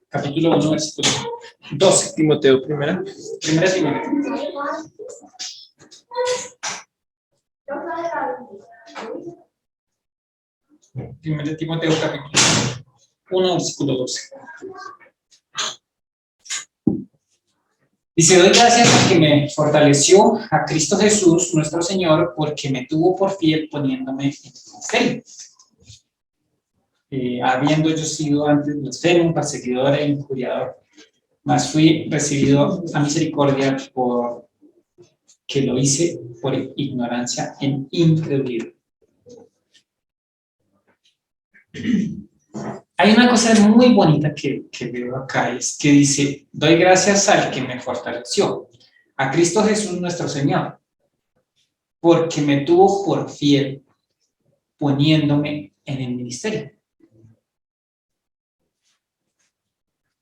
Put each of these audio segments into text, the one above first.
Capítulo 1, versículo 12. Timoteo primera. Primera Timoteo. Primera Timoteo, capítulo 1, versículo 12. Dice, doy gracias al que me fortaleció, a Cristo Jesús, nuestro Señor, porque me tuvo por fiel poniéndome en el ministerio. Habiendo yo sido antes blasfemo, perseguidor e injuriador, mas fui recibido a misericordia por que lo hice por ignorancia en incredulidad. Hay una cosa muy bonita que veo acá, es que dice, doy gracias al que me fortaleció, a Cristo Jesús nuestro Señor, porque me tuvo por fiel poniéndome en el ministerio.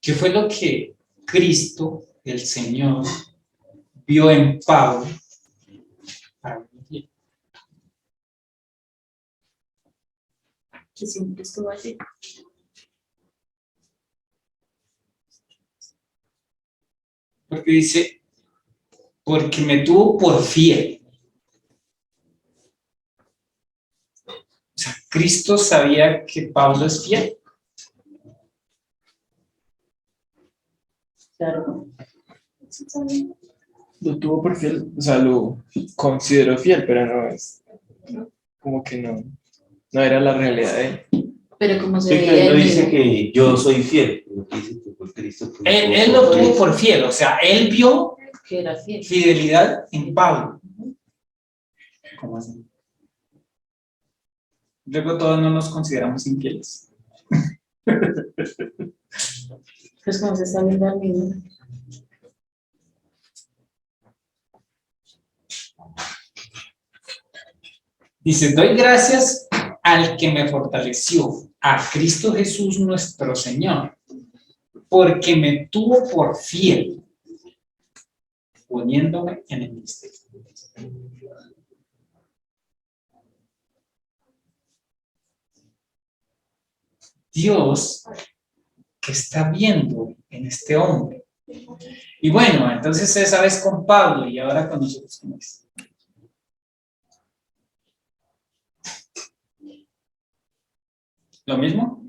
¿Qué fue lo que Cristo, el Señor, vio en Pablo para vivir? Que siempre estuvo allí. Porque dice, porque me tuvo por fiel. O sea, Cristo sabía que Pablo es fiel. Claro. Lo tuvo por fiel, o sea, lo consideró fiel, pero no es, como que no era la realidad de él. Pero como se Sí, que él veía no él dice mismo. que yo soy fiel, lo que dice que por Cristo. Él lo tuvo por fiel, o sea, él vio Que era fiel. fidelidad en Pablo. ¿Cómo así? Luego todos no nos consideramos infieles. Pues como se está viendo al mismo. Dice, doy gracias al que me fortaleció, a Cristo Jesús nuestro Señor, porque me tuvo por fiel, poniéndome en el ministerio. Dios que está viendo en este hombre. Y bueno, entonces esa vez con Pablo y ahora con nosotros, ¿cómo es? ¿Lo mismo?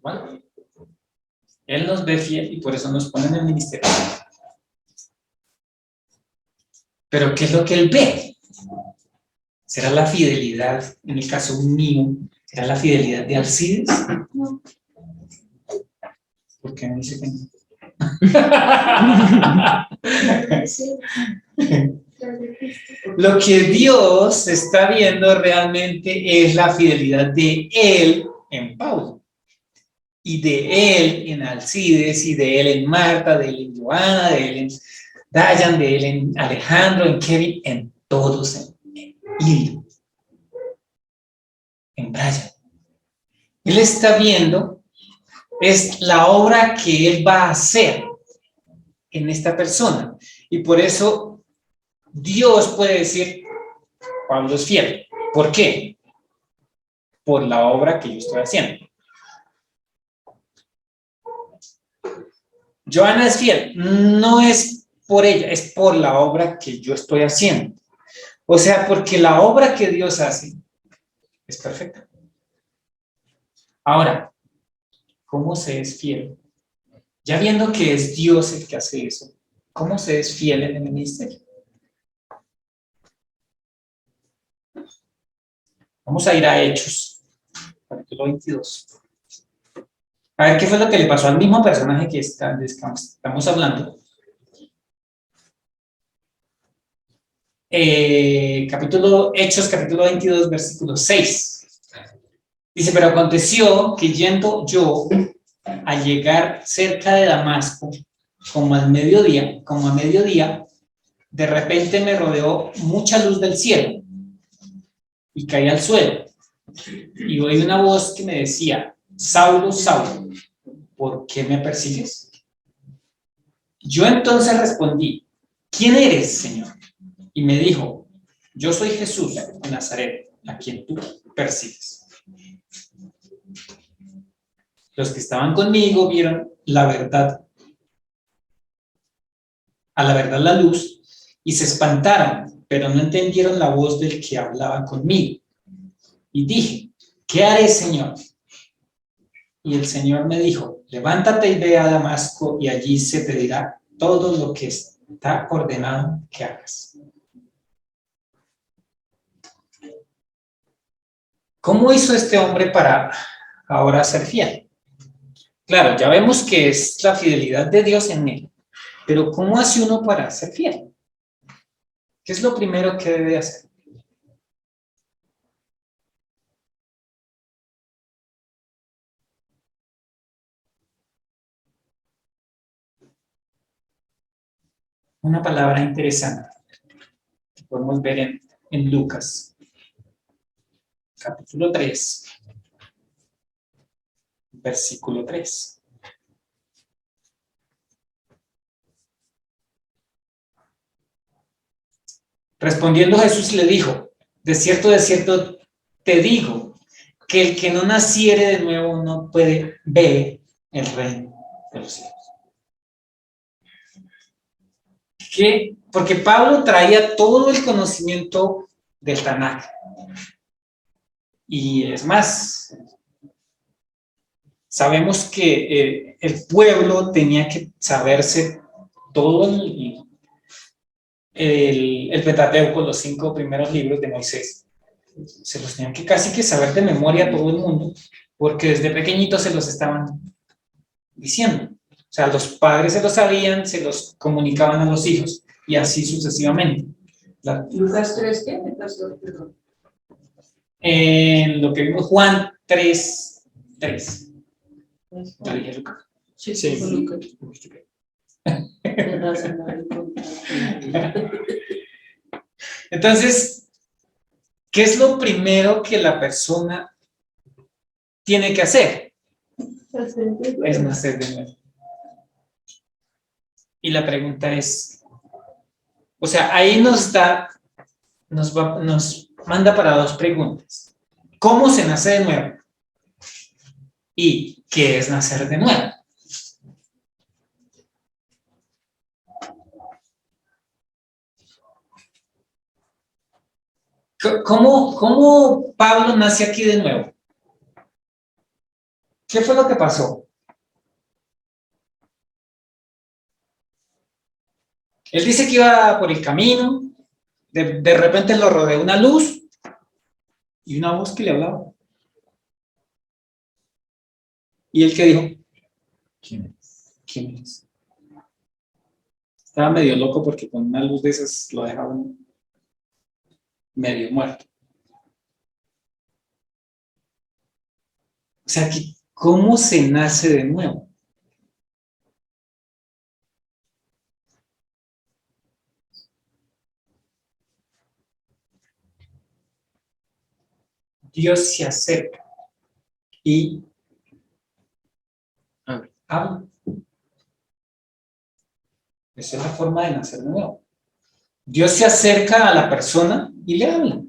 ¿Vale? Él nos ve fiel y por eso nos pone en el ministerio. Pero ¿qué es lo que él ve? ¿Será la fidelidad, en el caso mío, será la fidelidad de Alcides? No. ¿Por qué me dice que no? Sí. Lo que Dios está viendo realmente es la fidelidad de Él en Pablo, y de Él en Alcides, y de Él en Marta, de Él en Joana, de Él en Dayan, de Él en Alejandro, en Kevin, en todos, en Hildo, en Brian. Él está viendo es la obra que Él va a hacer en esta persona, y por eso Dios puede decir, Pablo es fiel. ¿Por qué? Por la obra que yo estoy haciendo. Joana es fiel, no es por ella, es por la obra que yo estoy haciendo. O sea, porque la obra que Dios hace es perfecta. Ahora, ¿cómo se es fiel? Ya viendo que es Dios el que hace eso, ¿cómo se es fiel en el ministerio? Vamos a ir a Hechos, capítulo 22. A ver qué fue lo que le pasó al mismo personaje que estamos hablando. Hechos, capítulo 22, versículo 6. Dice, pero aconteció que yendo yo a llegar cerca de Damasco, como a mediodía, de repente me rodeó mucha luz del cielo y caí al suelo. Y oí una voz que me decía, Saulo, Saulo, ¿por qué me persigues? Yo entonces respondí, ¿quién eres, Señor? Y me dijo, yo soy Jesús de Nazaret, a quien tú persigues. Los que estaban conmigo vieron la verdad, a la verdad la luz, y se espantaron, pero no entendieron la voz del que hablaba conmigo. Y dije, ¿qué haré, Señor? Y el Señor me dijo, levántate y ve a Damasco, y allí se te dirá todo lo que está ordenado que hagas. ¿Cómo hizo este hombre para ahora ser fiel? Claro, ya vemos que es la fidelidad de Dios en él, pero ¿cómo hace uno para ser fiel? ¿Qué es lo primero que debe hacer? Una palabra interesante que podemos ver en Lucas, capítulo 3, versículo 3. Respondiendo Jesús le dijo, de cierto te digo, que el que no naciere de nuevo no puede ver el reino de los cielos. ¿Qué? Porque Pablo traía todo el conocimiento del Tanaj. Y es más, sabemos que el pueblo tenía que saberse todo el Pentateuco, los 5 primeros libros de Moisés. Se los tenían que casi que saber de memoria todo el mundo, porque desde pequeñitos se los estaban diciendo. O sea, los padres se los sabían, se los comunicaban a los hijos, y así sucesivamente. Lucas 3, ¿qué? Perdón. En lo que vimos Juan 3:3. Yo dije Lucas. Sí, Sí. Lucas. Entonces, ¿qué es lo primero que la persona tiene que hacer? Es nacer de nuevo. Y la pregunta es, o sea, ahí nos manda para 2 preguntas. ¿Cómo se nace de nuevo? ¿Y qué es nacer de nuevo? ¿Cómo Pablo nace aquí de nuevo? ¿Qué fue lo que pasó? Él dice que iba por el camino, de repente lo rodeó una luz y una voz que le hablaba. ¿Y él qué dijo? ¿Quién es? Estaba medio loco porque con una luz de esas lo dejaban medio muerto. O sea, ¿cómo se nace de nuevo? Dios se acerca y habla. Esa es la forma de nacer de nuevo. Dios se acerca a la persona y le habla.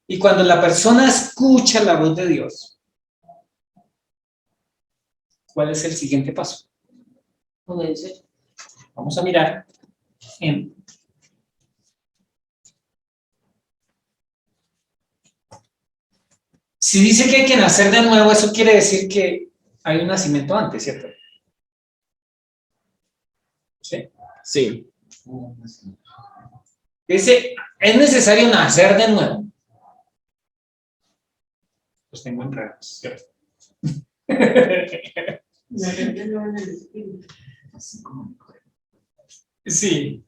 Y cuando la persona escucha la voz de Dios, ¿cuál es el siguiente paso? Obedece. Vamos a mirar en si dice que hay que nacer de nuevo, eso quiere decir que hay un nacimiento antes, ¿cierto? ¿Sí? Sí. Dice, ¿es necesario nacer de nuevo? Pues tengo enredos, ¿cierto? Sí.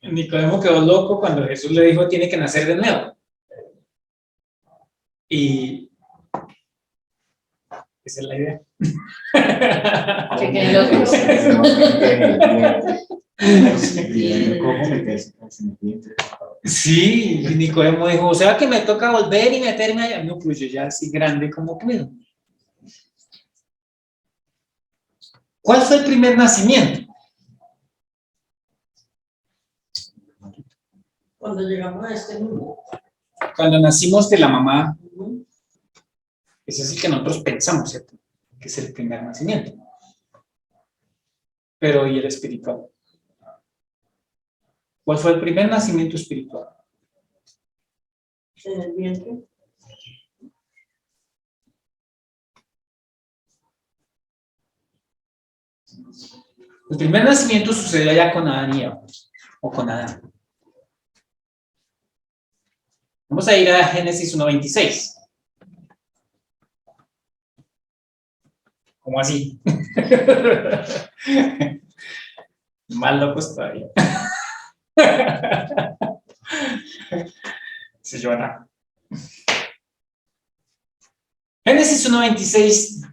Nicodemo quedó loco cuando Jesús le dijo, tiene que nacer de nuevo. Y esa es la idea. Que quede loco. Sí, Nicodemo dijo, o sea que me toca volver y meterme allá. No, pues yo ya así grande como puedo. ¿Cuál fue el primer nacimiento? Cuando llegamos a este mundo. Cuando nacimos de la mamá Ese es el que nosotros pensamos, ¿cierto? Que es el primer nacimiento. Pero ¿y el espiritual? ¿Cuál fue el primer nacimiento espiritual? En el vientre. El primer nacimiento sucedió allá con Adán y Eva, o con Adán. Vamos a ir a Génesis 1:26. ¿Cómo así? Más locos todavía. Se llora. Génesis 1:26.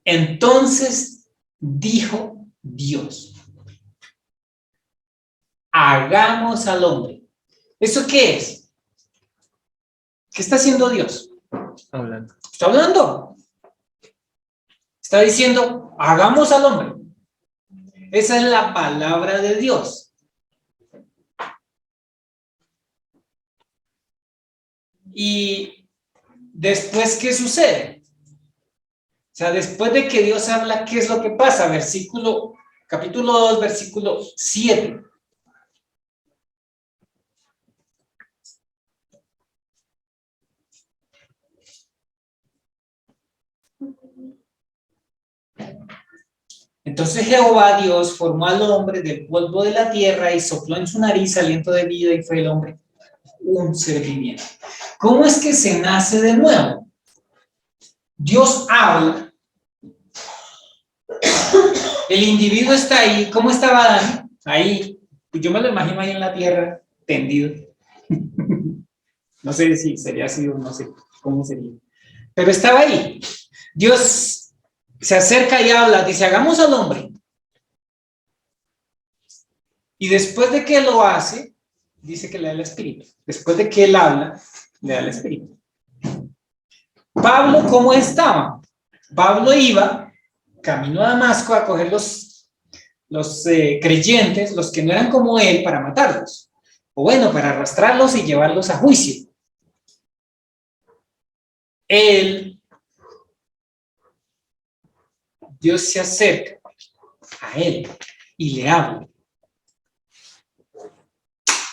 Entonces dijo Dios: hagamos al hombre. ¿Eso qué es? ¿Qué está haciendo Dios? Hablando. Está hablando. Está diciendo, hagamos al hombre. Esa es la palabra de Dios. Y después, ¿qué sucede? O sea, después de que Dios habla, ¿qué es lo que pasa? Capítulo 2, versículo 7. Entonces Jehová Dios formó al hombre del polvo de la tierra y sopló en su nariz aliento de vida, y fue el hombre un ser viviente. ¿Cómo es que se nace de nuevo? Dios habla, el individuo está ahí. ¿Cómo estaba Adán? Ahí. Yo me lo imagino ahí en la tierra, tendido. No sé si sería así o no sé cómo sería. Pero estaba ahí. Dios se acerca y habla, dice, hagamos al hombre. Y después de que lo hace, dice que le da el espíritu. Después de que él habla, le da el espíritu. Pablo, ¿cómo estaba? Pablo iba camino a Damasco a coger los creyentes, los que no eran como él, para matarlos. O bueno, para arrastrarlos y llevarlos a juicio. Dios se acerca a él y le habla.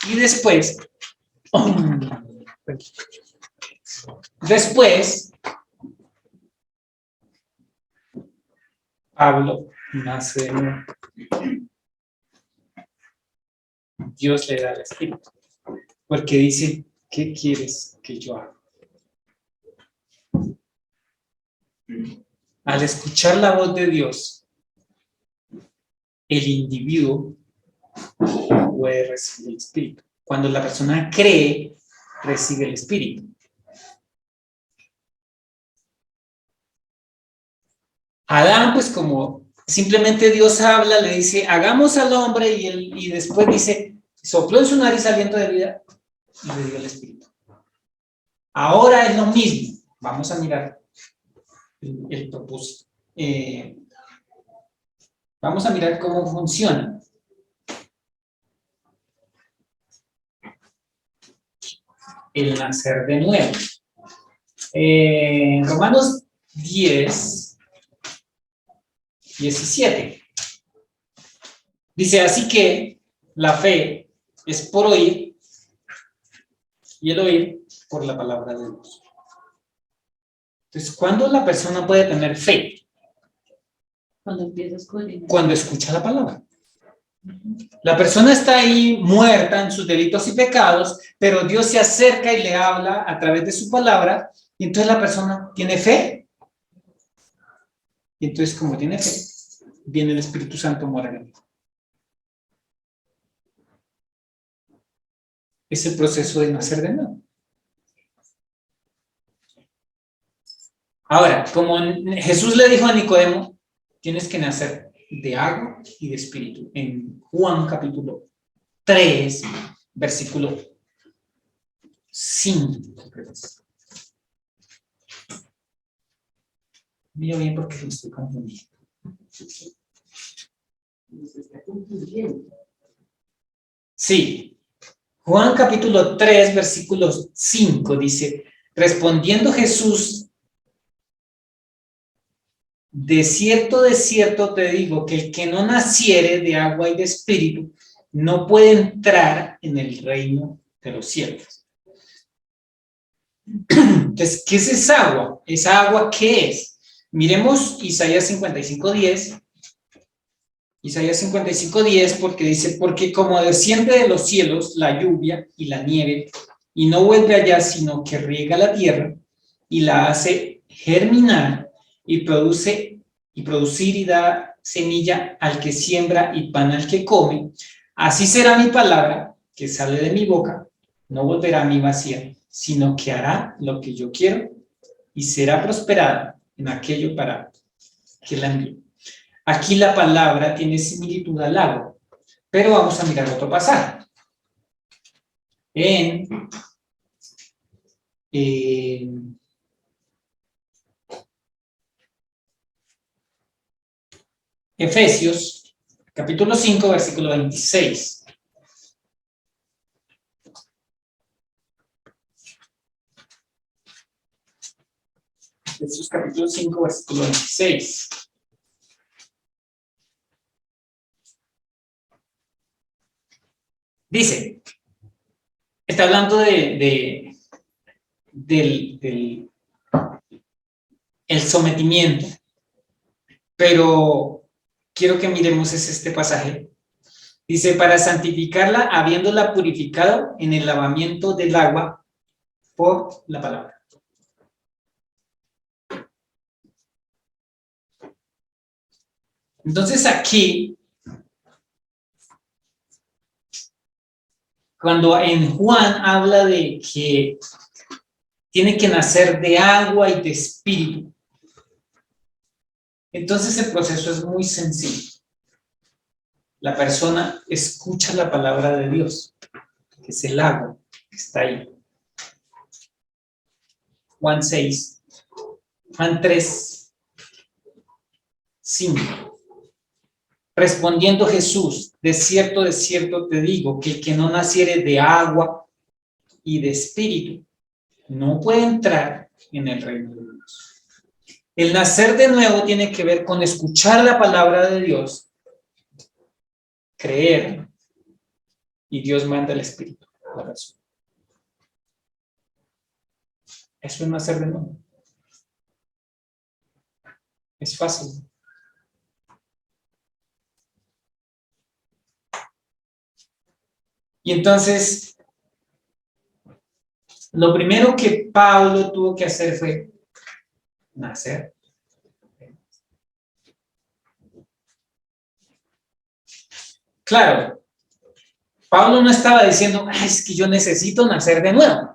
Y después, Pablo nace de nuevo. Dios le da el espíritu, porque dice, ¿qué quieres que yo haga? Al escuchar la voz de Dios, el individuo puede recibir el espíritu. Cuando la persona cree, recibe el espíritu. Adán, pues como simplemente Dios habla, le dice, hagamos al hombre, y después dice, sopló en su nariz aliento de vida y le dio el espíritu. Ahora es lo mismo. Vamos a mirar el propósito. Vamos a mirar cómo funciona. El nacer de nuevo. Romanos 10:17. Dice, así que la fe es por oír, y el oír por la palabra de Dios. Entonces, ¿cuándo la persona puede tener fe? Cuando empiezas con el... Cuando escucha la palabra. La persona está ahí muerta en sus delitos y pecados, pero Dios se acerca y le habla a través de su palabra, y entonces la persona tiene fe. Y entonces, como tiene fe, viene el Espíritu Santo, mora en él. Es el proceso de nacer de nuevo. Ahora, como Jesús le dijo a Nicodemo, tienes que nacer de agua y de espíritu. En Juan capítulo 3, versículo 5. Mira bien porque me estoy confundiendo. Sí. Juan capítulo 3, versículo 5 dice, respondiendo Jesús de cierto te digo que el que no naciere de agua y de espíritu no puede entrar en el reino de los cielos. Entonces, ¿qué es esa agua? ¿Esa agua qué es? Miremos Isaías 55:10. Isaías 55:10, porque dice, porque como desciende de los cielos la lluvia y la nieve, y no vuelve allá, sino que riega la tierra, y la hace germinar, y producir y da semilla al que siembra y pan al que come, así será mi palabra que sale de mi boca, no volverá a mí vacía, sino que hará lo que yo quiero, y será prosperada en aquello para que la envíe. Aquí la palabra tiene similitud al agua, pero vamos a mirar otro pasaje. En Efesios, capítulo 5, versículo 26. Efesios, capítulo 5, versículo 26. Dice, está hablando del el sometimiento, pero quiero que miremos este pasaje. Dice, para santificarla, habiéndola purificado en el lavamiento del agua por la palabra. Entonces aquí, cuando en Juan habla de que tiene que nacer de agua y de espíritu, entonces el proceso es muy sencillo. La persona escucha la palabra de Dios, que es el agua que está ahí. Juan 6, Juan 3, 5. Respondiendo Jesús, de cierto te digo, que el que no naciere de agua y de espíritu no puede entrar en el reino de Dios. El nacer de nuevo tiene que ver con escuchar la palabra de Dios, creer, y Dios manda el espíritu a la persona. Eso es nacer de nuevo. Es fácil. Y entonces, lo primero que Pablo tuvo que hacer fue nacer. Claro, Pablo no estaba diciendo, es que yo necesito nacer de nuevo.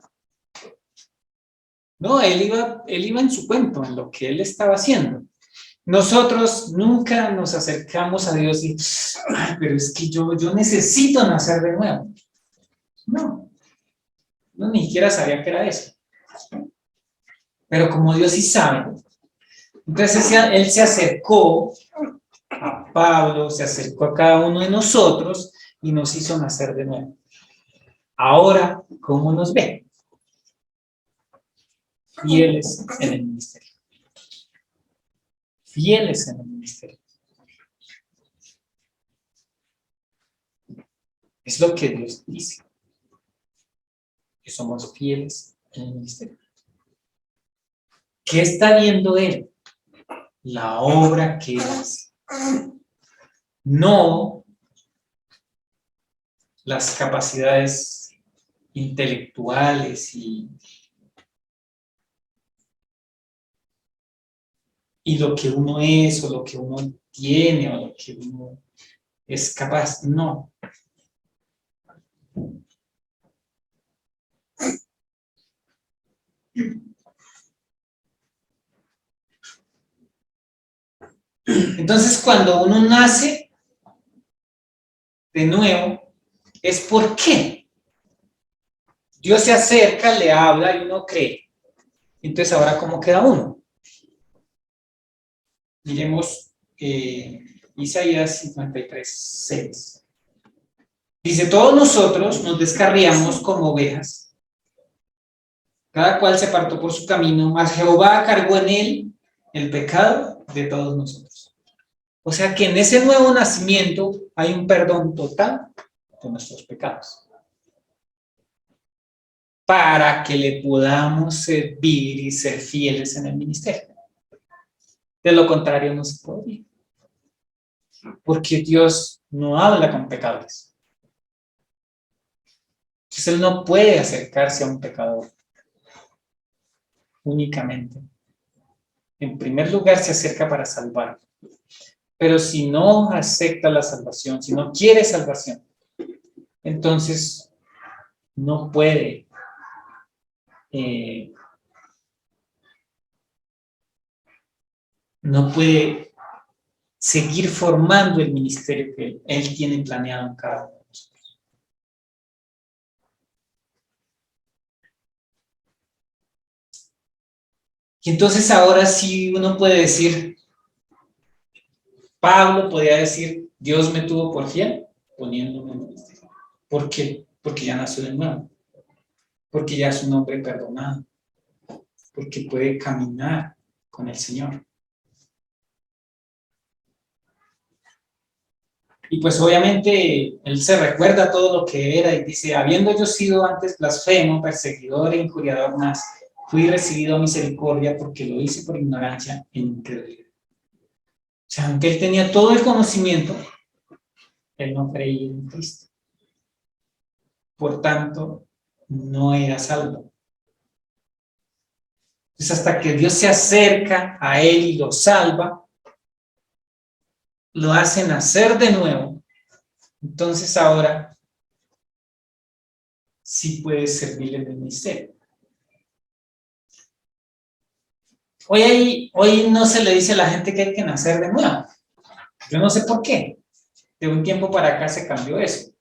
No, él iba en su cuento, en lo que él estaba haciendo. Nosotros nunca nos acercamos a Dios y, pero es que yo necesito nacer de nuevo. No, ni siquiera sabía que era eso. Pero como Dios sí sabe, entonces él se acercó a Pablo, se acercó a cada uno de nosotros y nos hizo nacer de nuevo. Ahora, ¿cómo nos ve? Fieles en el ministerio. Fieles en el ministerio. Es lo que Dios dice. Que somos fieles en el ministerio. ¿Qué está viendo él? La obra que él hace. No las capacidades intelectuales y lo que uno es o lo que uno tiene o lo que uno es capaz. No. Entonces, cuando uno nace de nuevo, es por qué. Dios se acerca, le habla y uno cree. Entonces, ahora, ¿cómo queda uno? Miremos Isaías 53:6. Dice, todos nosotros nos descarriamos como ovejas. Cada cual se apartó por su camino, mas Jehová cargó en él el pecado de todos nosotros. O sea que en ese nuevo nacimiento hay un perdón total de nuestros pecados, para que le podamos servir y ser fieles en el ministerio. De lo contrario no se podría, porque Dios no habla con pecadores. Entonces Él no puede acercarse a un pecador únicamente. En primer lugar se acerca para salvar, pero si no acepta la salvación, si no quiere salvación, entonces no puede seguir formando el ministerio que Él tiene planeado en cada uno de nosotros. Y entonces ahora sí uno puede decir, Pablo podía decir, Dios me tuvo por fiel poniéndome en el ministerio. ¿Por qué? Porque ya nació de nuevo, porque ya es un hombre perdonado, porque puede caminar con el Señor. Y pues obviamente él se recuerda todo lo que era y dice, habiendo yo sido antes blasfemo, perseguidor e injuriador más, fui recibido a misericordia porque lo hice por ignorancia e incredulidad. O sea, aunque él tenía todo el conocimiento, él no creía en Cristo. Por tanto, no era salvo. Entonces, hasta que Dios se acerca a él y lo salva, lo hace nacer de nuevo. Entonces ahora sí puede servirle en el ministerio. Hoy no se le dice a la gente que hay que nacer de nuevo. Yo no sé por qué. De un tiempo para acá se cambió eso.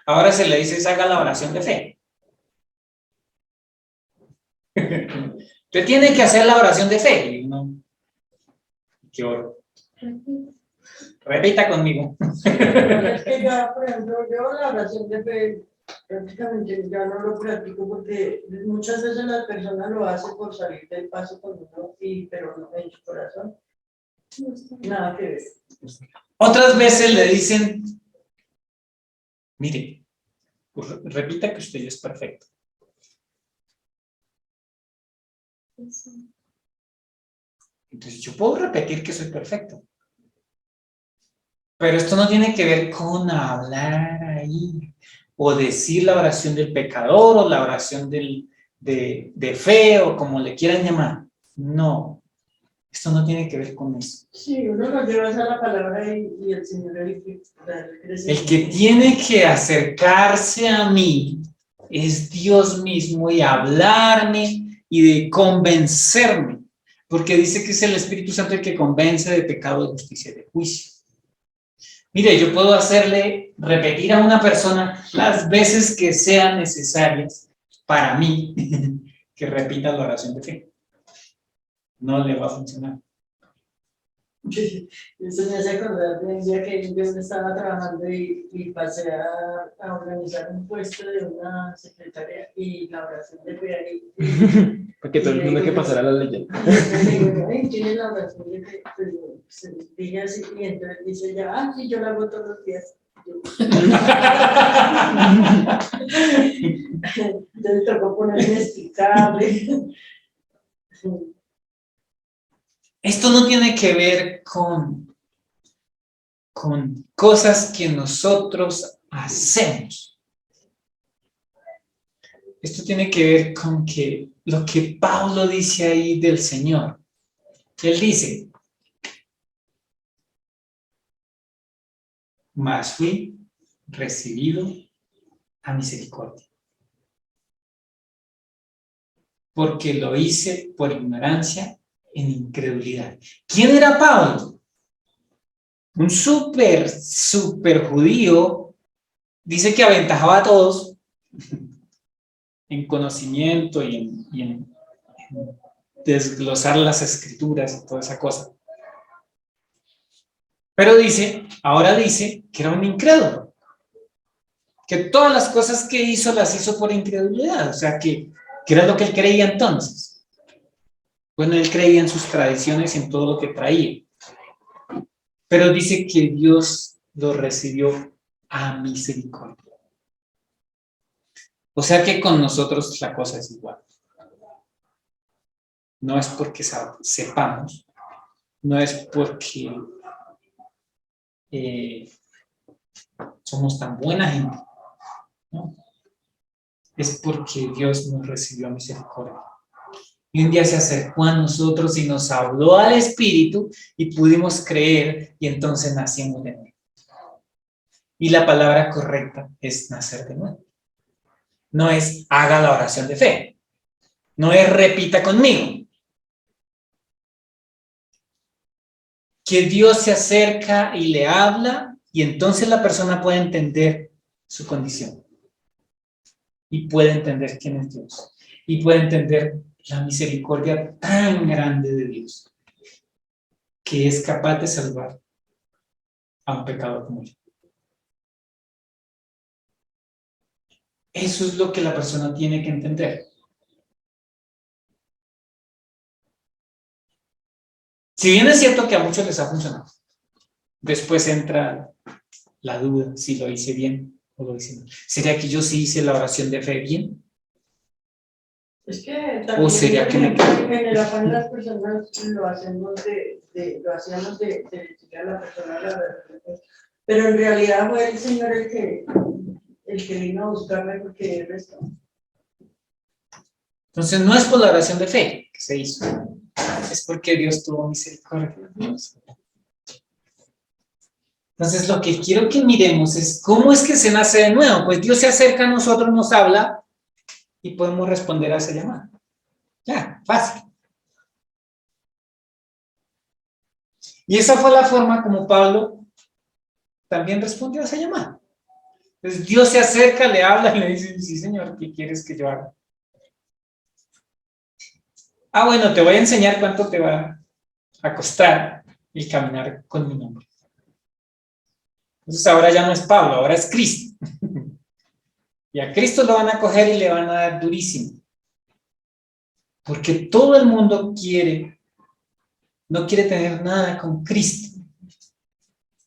Ahora se le dice, haga la oración de fe. Usted tiene que hacer la oración de fe. No. ¿Qué oro? Repita conmigo. Es que yo, por ejemplo, yo la oración de fe prácticamente ya no lo practico porque muchas veces la persona lo hace por salir del paso con uno, pero no en su corazón. Nada que ver. Otras veces le dicen, mire, repita que usted es perfecto. Entonces yo puedo repetir que soy perfecto. Pero esto no tiene que ver con hablar ahí, o decir la oración del pecador, o la oración de fe, o como le quieran llamar. No, esto no tiene que ver con eso. Sí, uno lo lleva a la palabra y el Señor el que tiene que acercarse a mí es Dios mismo y hablarme y de convencerme, porque dice que es el Espíritu Santo el que convence de pecado, de justicia y de juicio. Mire, yo puedo repetir a una persona las veces que sean necesarias para mí que repita la oración de fe. No le va a funcionar. Eso me hace acordar de un día que yo estaba trabajando y pasé a organizar un puesto de una secretaria y la oración de fe ahí. Para que todo el mundo que pasara la leyenda. Tiene la oración de fe, se diga así, y entonces dice ya, sí, yo la hago todos los días. Entonces tocó poner inexplicable. Esto no tiene que ver con cosas que nosotros hacemos. Esto tiene que ver con lo que Pablo dice ahí del Señor. Él dice, mas fui recibido a misericordia, porque lo hice por ignorancia en incredulidad. ¿Quién era Pablo? Un súper judío. Dice que aventajaba a todos en conocimiento y en desglosar las escrituras y toda esa cosa. Pero ahora dice que era un incrédulo, que todas las cosas que hizo las hizo por incredulidad. O sea, que era lo que él creía entonces. Bueno, él creía en sus tradiciones y en todo lo que traía. Pero dice que Dios lo recibió a misericordia. O sea que con nosotros la cosa es igual. No es porque sepamos, no es porque somos tan buena gente, ¿no? Es porque Dios nos recibió a misericordia. Y un día se acercó a nosotros y nos habló al Espíritu y pudimos creer y entonces nacimos de nuevo. Y la palabra correcta es nacer de nuevo. No es haga la oración de fe. No es repita conmigo. Que Dios se acerca y le habla y entonces la persona puede entender su condición. Y puede entender quién es Dios. Y puede entender la misericordia tan grande de Dios que es capaz de salvar a un pecador como yo. Eso es lo que la persona tiene que entender. Si bien es cierto que a muchos les ha funcionado, después entra la duda si lo hice bien o lo hice mal. ¿Sería que yo sí hice la oración de fe bien? Es que ¿O sería que me en el afán las personas lo hacemos lo hacíamos de decirle a la persona la verdad. Pero en realidad fue el Señor el que vino a buscarme porque el resto. Entonces no es por la oración de fe que se hizo, es porque Dios tuvo misericordia. Entonces lo que quiero que miremos es cómo es que se nace de nuevo. Pues Dios se acerca a nosotros, nos habla y podemos responder a esa llamada. Ya, fácil. Y esa fue la forma como Pablo también respondió a esa llamada. Entonces Dios se acerca, le habla y le dice, sí Señor, ¿qué quieres que yo haga? Ah, bueno, te voy a enseñar cuánto te va a costar el caminar con mi nombre. Entonces ahora ya no es Pablo, ahora es Cristo. Y a Cristo lo van a coger y le van a dar durísimo. Porque todo el mundo no quiere tener nada con Cristo.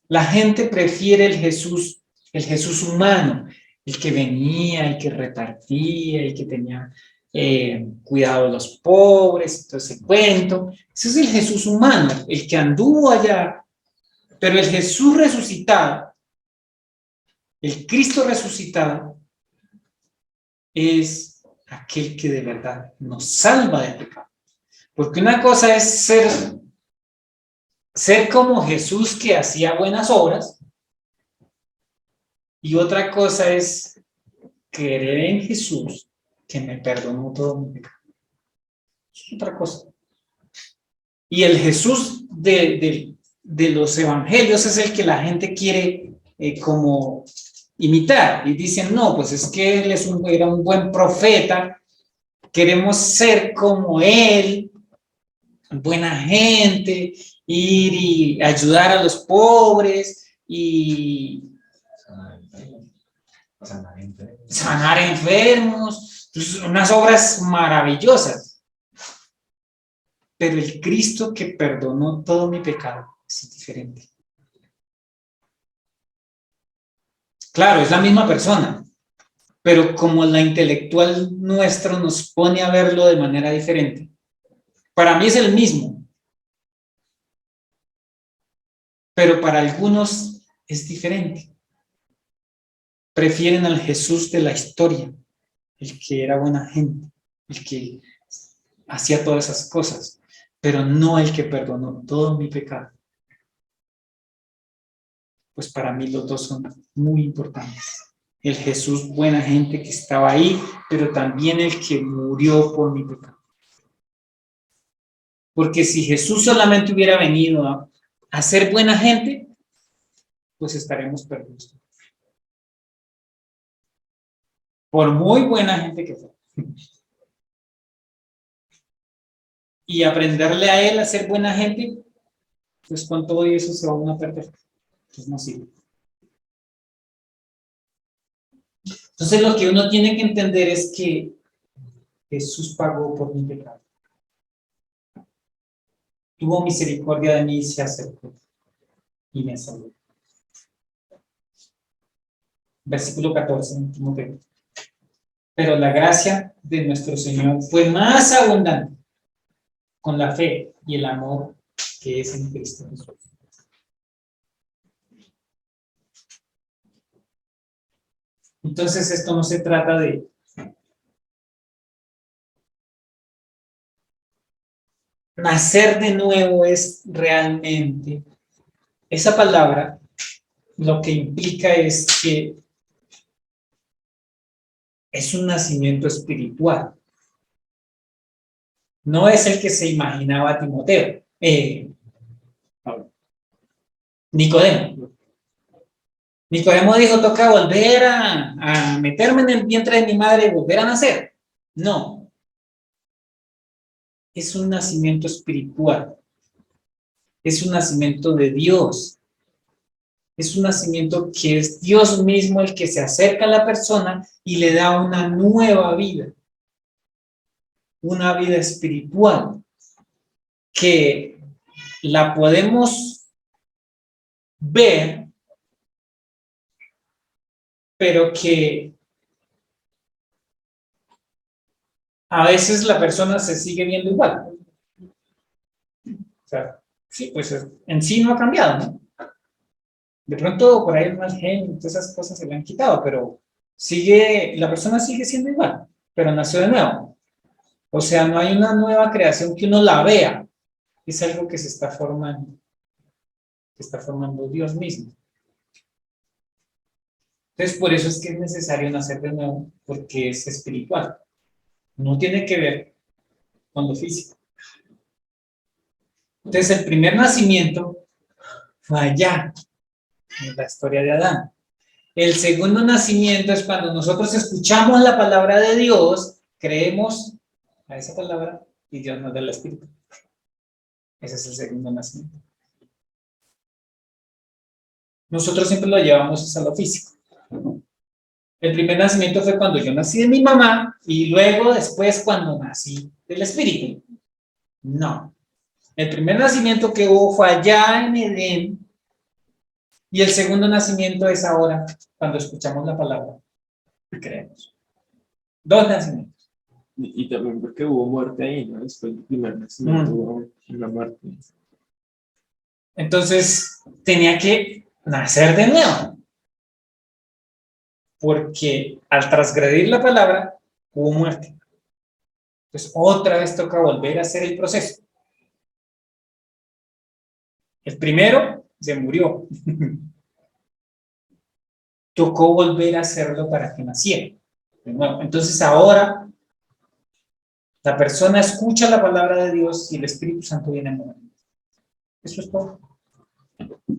La gente prefiere el Jesús humano, el que venía, el que repartía, el que tenía cuidado de los pobres, todo ese cuento. Ese es el Jesús humano, el que anduvo allá. Pero el Jesús resucitado, el Cristo resucitado, es aquel que de verdad nos salva del pecado. Porque una cosa es ser como Jesús que hacía buenas obras, y otra cosa es creer en Jesús que me perdonó todo mi pecado. Es otra cosa. Y el Jesús de los evangelios es el que la gente quiere como imitar. Y dicen, no, pues es que él era un buen profeta, queremos ser como él, buena gente, ir y ayudar a los pobres y sanar enfermos, unas obras maravillosas. Pero el Cristo que perdonó todo mi pecado es diferente. Claro, es la misma persona, pero como la intelectual nuestro nos pone a verlo de manera diferente. Para mí es el mismo, pero para algunos es diferente. Prefieren al Jesús de la historia, el que era buena gente, el que hacía todas esas cosas, pero no el que perdonó todo mi pecado. Pues para mí los dos son muy importantes. El Jesús buena gente que estaba ahí, pero también el que murió por mi pecado. Porque si Jesús solamente hubiera venido a ser buena gente, pues estaremos perdidos. Por muy buena gente que fuera. Y aprenderle a él a ser buena gente, pues con todo eso se va a perder. Pues no sirve. Entonces lo que uno tiene que entender es que Jesús pagó por mi pecado. Tuvo misericordia de mí y se acercó. y me salvó. Versículo 14, en Timoteo. Pero la gracia de nuestro Señor fue más abundante con la fe y el amor que es en Cristo Jesús. Entonces esto no se trata de nacer de nuevo, es realmente, esa palabra lo que implica es que es un nacimiento espiritual. No es el que se imaginaba Timoteo, Nicodemo. Nicodemo dijo, toca volver a meterme en el vientre de mi madre y volver a nacer. No. Es un nacimiento espiritual. Es un nacimiento de Dios. Es un nacimiento que es Dios mismo el que se acerca a la persona y le da una nueva vida. Una vida espiritual que la podemos ver, pero que a veces la persona se sigue viendo igual. O sea, sí, pues en sí no ha cambiado, ¿no? De pronto por ahí el mal genio, todas esas cosas se le han quitado, pero la persona sigue siendo igual, pero nació de nuevo. O sea, no hay una nueva creación que uno la vea, es algo que se está formando, Dios mismo. Entonces, por eso es que es necesario nacer de nuevo, porque es espiritual. No tiene que ver con lo físico. Entonces, el primer nacimiento fue allá, en la historia de Adán. El segundo nacimiento es cuando nosotros escuchamos la palabra de Dios, creemos a esa palabra y Dios nos da el Espíritu. Ese es el segundo nacimiento. Nosotros siempre lo llevamos a lo físico. El primer nacimiento fue cuando yo nací de mi mamá y luego después cuando nací del Espíritu. No. El primer nacimiento que hubo fue allá en Edén y el segundo nacimiento es ahora cuando escuchamos la palabra y creemos. Dos nacimientos. Y también porque hubo muerte ahí, ¿no? Después del primer nacimiento hubo una muerte. Entonces tenía que nacer de nuevo. Porque al transgredir la palabra, hubo muerte. Entonces, otra vez toca volver a hacer el proceso. El primero se murió. Tocó volver a hacerlo para que naciera. De nuevo. Entonces, ahora, la persona escucha la palabra de Dios y el Espíritu Santo viene en él. Eso es todo.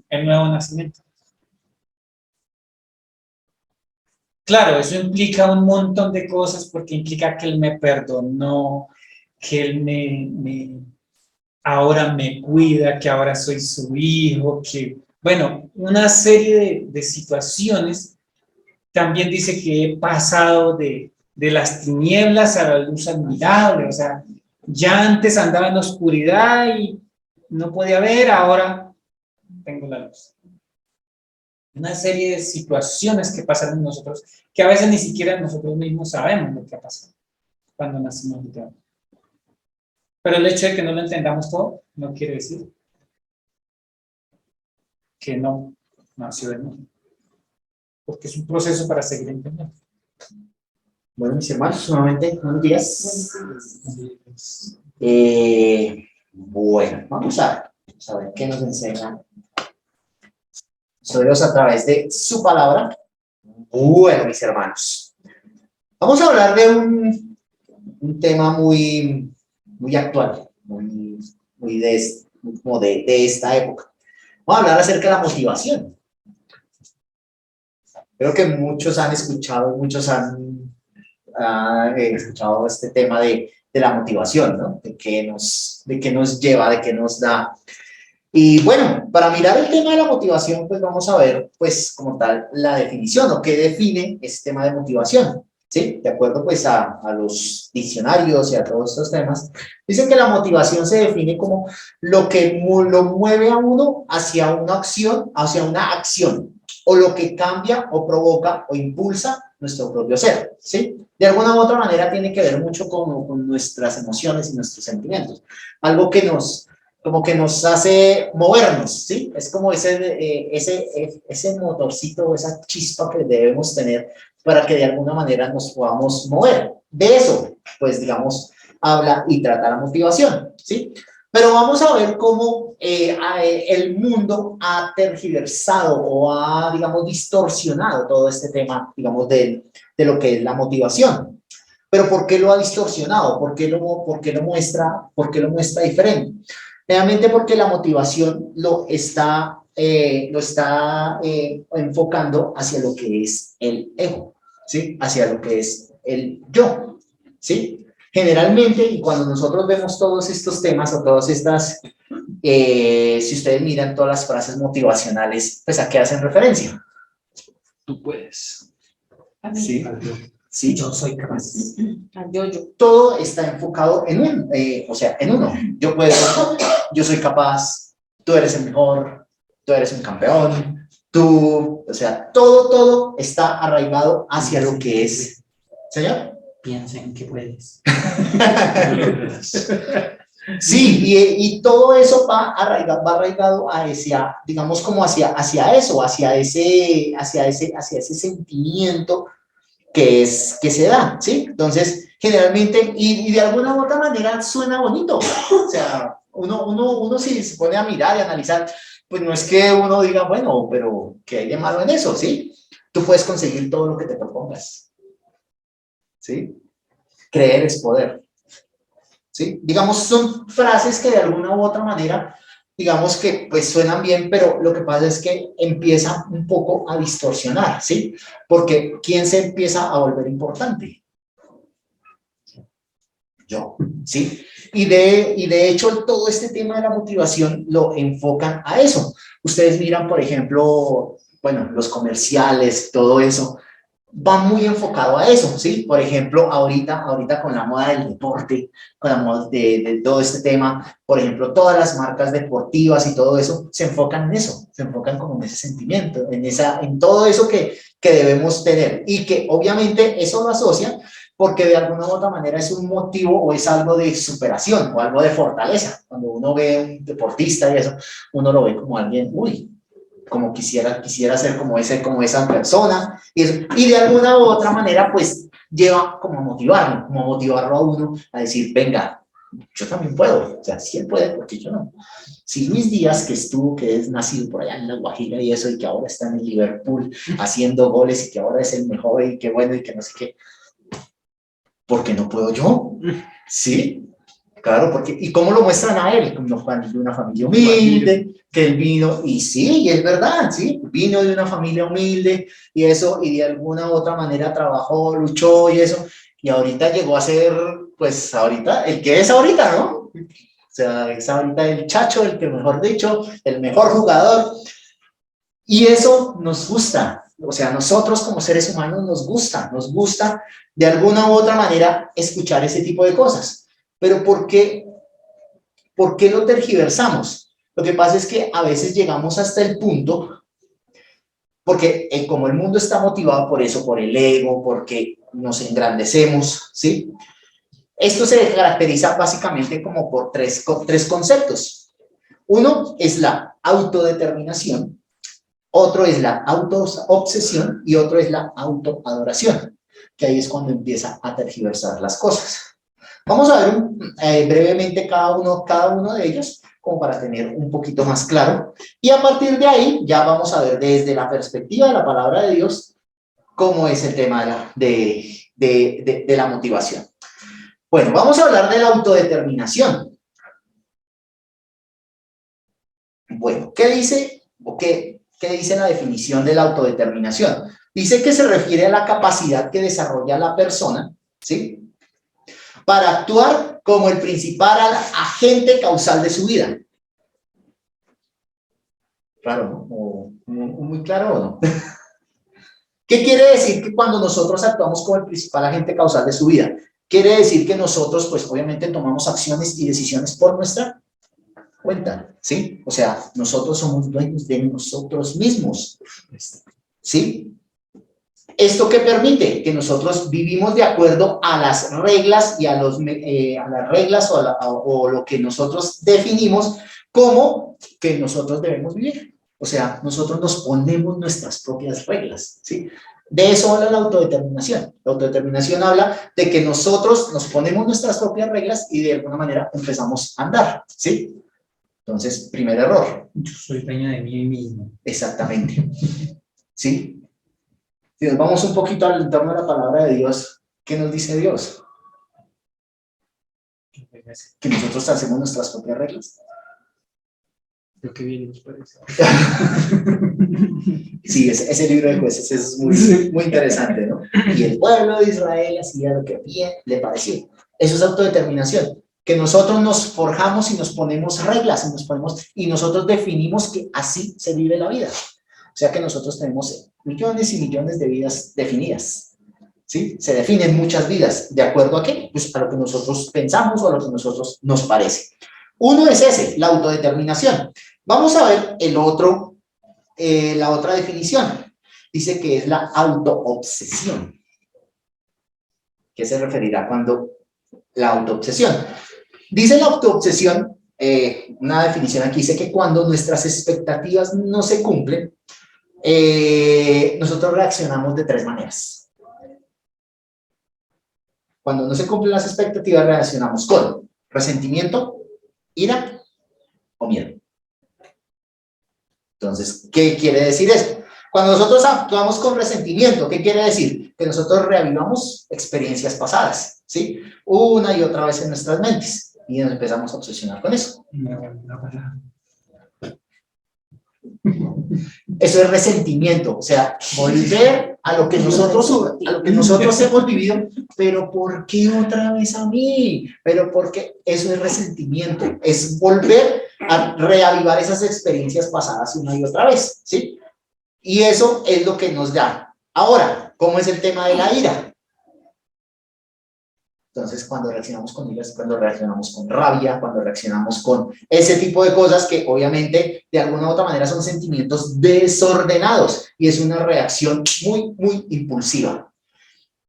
El nuevo nacimiento. Claro, eso implica un montón de cosas porque implica que Él me perdonó, que Él ahora me cuida, que ahora soy su hijo, que, bueno, una serie de situaciones. También dice que he pasado de las tinieblas a la luz admirable, o sea, ya antes andaba en oscuridad y no podía ver, ahora tengo la luz. Una serie de situaciones que pasan en nosotros, que a veces ni siquiera nosotros mismos sabemos lo que ha pasado cuando nacimos de nuevo. Pero el hecho de que no lo entendamos todo, no quiere decir que no nació de nuevo. Porque es un proceso para seguir entendiendo. Bueno, mis hermanos, nuevamente, buenos días. Bueno, vamos a ver qué nos enseña sobre Dios a través de su palabra. Bueno, mis hermanos, vamos a hablar de un tema muy actual, muy de esta época. Vamos a hablar acerca de la motivación. Creo que muchos han escuchado, escuchado este tema de la motivación, ¿no? De qué nos lleva, de qué nos da. Y bueno, para mirar el tema de la motivación, pues vamos a ver, pues como tal, la definición o qué define este tema de motivación. ¿sí? De acuerdo pues a los diccionarios y a todos estos temas, dicen que la motivación se define como lo que lo mueve a uno hacia una acción, o lo que cambia o provoca o impulsa nuestro propio ser, ¿sí? De alguna u otra manera tiene que ver mucho con nuestras emociones y nuestros sentimientos, algo que como que nos hace movernos, ¿sí? Es como ese motorcito, esa chispa que debemos tener para que de alguna manera nos podamos mover. De eso, pues digamos, habla y trata la motivación, ¿sí? Pero vamos a ver cómo el mundo ha tergiversado o ha, digamos, distorsionado todo este tema, digamos, de lo que es la motivación. Pero ¿por qué lo ha distorsionado? ¿Por qué lo muestra diferente? Realmente porque la motivación lo está enfocando hacia lo que es el ego, ¿sí? Hacia lo que es el yo, ¿sí? Generalmente, y cuando nosotros vemos todos estos temas o todas estas, si ustedes miran todas las frases motivacionales, pues ¿a qué hacen referencia? Tú puedes. A mí. Sí, sí, Yo soy capaz. Al yo-yo. todo está enfocado en en uno. Yo puedo, yo soy capaz, tú eres el mejor, tú eres un campeón, o sea, todo está arraigado hacia lo que es. ¿Señor? Piensen que puedes. Sí, y todo eso va arraigado hacia, digamos, como hacia eso, hacia ese sentimiento que se da, ¿sí? Entonces, generalmente, y de alguna u otra manera suena bonito, o sea, uno si se pone a mirar y analizar, pues no es que uno diga, bueno, pero ¿qué hay de malo en eso, sí? Tú puedes conseguir todo lo que te propongas, ¿sí? Creer es poder, ¿sí? Digamos, son frases que de alguna u otra manera, digamos que pues suenan bien, pero lo que pasa es que empieza un poco a distorsionar, ¿sí? Porque ¿quién se empieza a volver importante? Yo, ¿sí? Y de hecho todo este tema de la motivación lo enfocan a eso. Ustedes miran, por ejemplo, bueno, los comerciales, todo eso, va muy enfocado a eso, ¿sí? Por ejemplo, ahorita con la moda del deporte, con la moda de todo este tema, por ejemplo, todas las marcas deportivas y todo eso, se enfocan en eso, se enfocan como en ese sentimiento, en todo eso que debemos tener, y que obviamente eso lo asocian porque de alguna u otra manera es un motivo o es algo de superación o algo de fortaleza. Cuando uno ve a un deportista y eso, uno lo ve como alguien, uy, como quisiera ser como esa persona, y de alguna u otra manera pues lleva como a motivarlo a uno a decir, venga, yo también puedo, o sea, si él puede, porque yo no. Si Luis Díaz, que es nacido por allá en La Guajira y eso, y que ahora está en el Liverpool haciendo goles y que ahora es el mejor y que bueno y que no sé qué, ¿por qué no puedo yo? ¿Sí? Claro, porque, ¿y cómo lo muestran a él? Como de una familia humilde, que él vino, y sí, y es verdad, sí, vino de una familia humilde, y eso, y de alguna u otra manera trabajó, luchó, y eso, y ahorita llegó a ser, pues, ahorita, el que es ahorita, ¿no? O sea, es ahorita el chacho, el que mejor dicho, el mejor jugador, y eso nos gusta, o sea, nosotros como seres humanos nos gusta de alguna u otra manera escuchar ese tipo de cosas. Pero ¿por qué lo tergiversamos? Lo que pasa es que a veces llegamos hasta el punto, porque como el mundo está motivado por eso, por el ego, porque nos engrandecemos, ¿sí? Esto se caracteriza básicamente como por tres conceptos. Uno es la autodeterminación, otro es la autoobsesión y otro es la autoadoración, que ahí es cuando empieza a tergiversar las cosas. Vamos a ver brevemente cada uno de ellos, como para tener un poquito más claro. Y a partir de ahí ya vamos a ver desde la perspectiva de la palabra de Dios cómo es el tema de la motivación. Bueno, vamos a hablar de la autodeterminación. Bueno, ¿qué dice la definición de la autodeterminación? Dice que se refiere a la capacidad que desarrolla la persona, ¿sí?, para actuar como el principal agente causal de su vida. Claro, ¿no? ¿Muy claro o no? ¿Qué quiere decir que cuando nosotros actuamos como el principal agente causal de su vida? Quiere decir que nosotros, pues obviamente tomamos acciones y decisiones por nuestra cuenta, ¿sí? O sea, nosotros somos dueños de nosotros mismos, ¿sí? ¿Esto qué permite? Que nosotros vivimos de acuerdo a las reglas y a las reglas o lo que nosotros definimos como que nosotros debemos vivir. O sea, nosotros nos ponemos nuestras propias reglas, ¿sí? De eso habla la autodeterminación. La autodeterminación habla de que nosotros nos ponemos nuestras propias reglas y de alguna manera empezamos a andar, ¿sí? Entonces, primer error. Yo soy dueño de mí mismo. Exactamente. ¿Sí? Si nos vamos un poquito al entorno de la palabra de Dios, ¿qué nos dice Dios? Que nosotros hacemos nuestras propias reglas. Lo que viene nos parece. Sí, ese libro de jueces es muy, muy interesante, ¿no? Y el pueblo de Israel hacía lo que bien le parecía. Eso es autodeterminación. Que nosotros nos forjamos y nos ponemos reglas y nosotros definimos que así se vive la vida. O sea que nosotros tenemos millones y millones de vidas definidas, ¿sí? Se definen muchas vidas. ¿De acuerdo a qué? Pues a lo que nosotros pensamos o a lo que nosotros nos parece. Uno es ese, la autodeterminación. Vamos a ver el otro, la otra definición. Dice que es la autoobsesión. ¿Qué se referirá cuando la autoobsesión? Dice la autoobsesión, una definición aquí, dice que cuando nuestras expectativas no se cumplen, nosotros reaccionamos de tres maneras. Cuando no se cumplen las expectativas, reaccionamos con resentimiento, ira o miedo. Entonces, ¿qué quiere decir eso? Cuando nosotros actuamos con resentimiento, ¿qué quiere decir? Que nosotros reavivamos experiencias pasadas, ¿sí? Una y otra vez en nuestras mentes. Y nos empezamos a obsesionar con eso. Eso es resentimiento, o sea, volver a lo que nosotros hemos vivido, pero ¿por qué otra vez a mí? Pero porque eso es resentimiento, es volver a reavivar esas experiencias pasadas una y otra vez, ¿sí? Y eso es lo que nos da. Ahora, ¿cómo es el tema de la ira? Entonces, cuando reaccionamos con ira, cuando reaccionamos con rabia, cuando reaccionamos con ese tipo de cosas que obviamente de alguna u otra manera son sentimientos desordenados y es una reacción muy, muy impulsiva.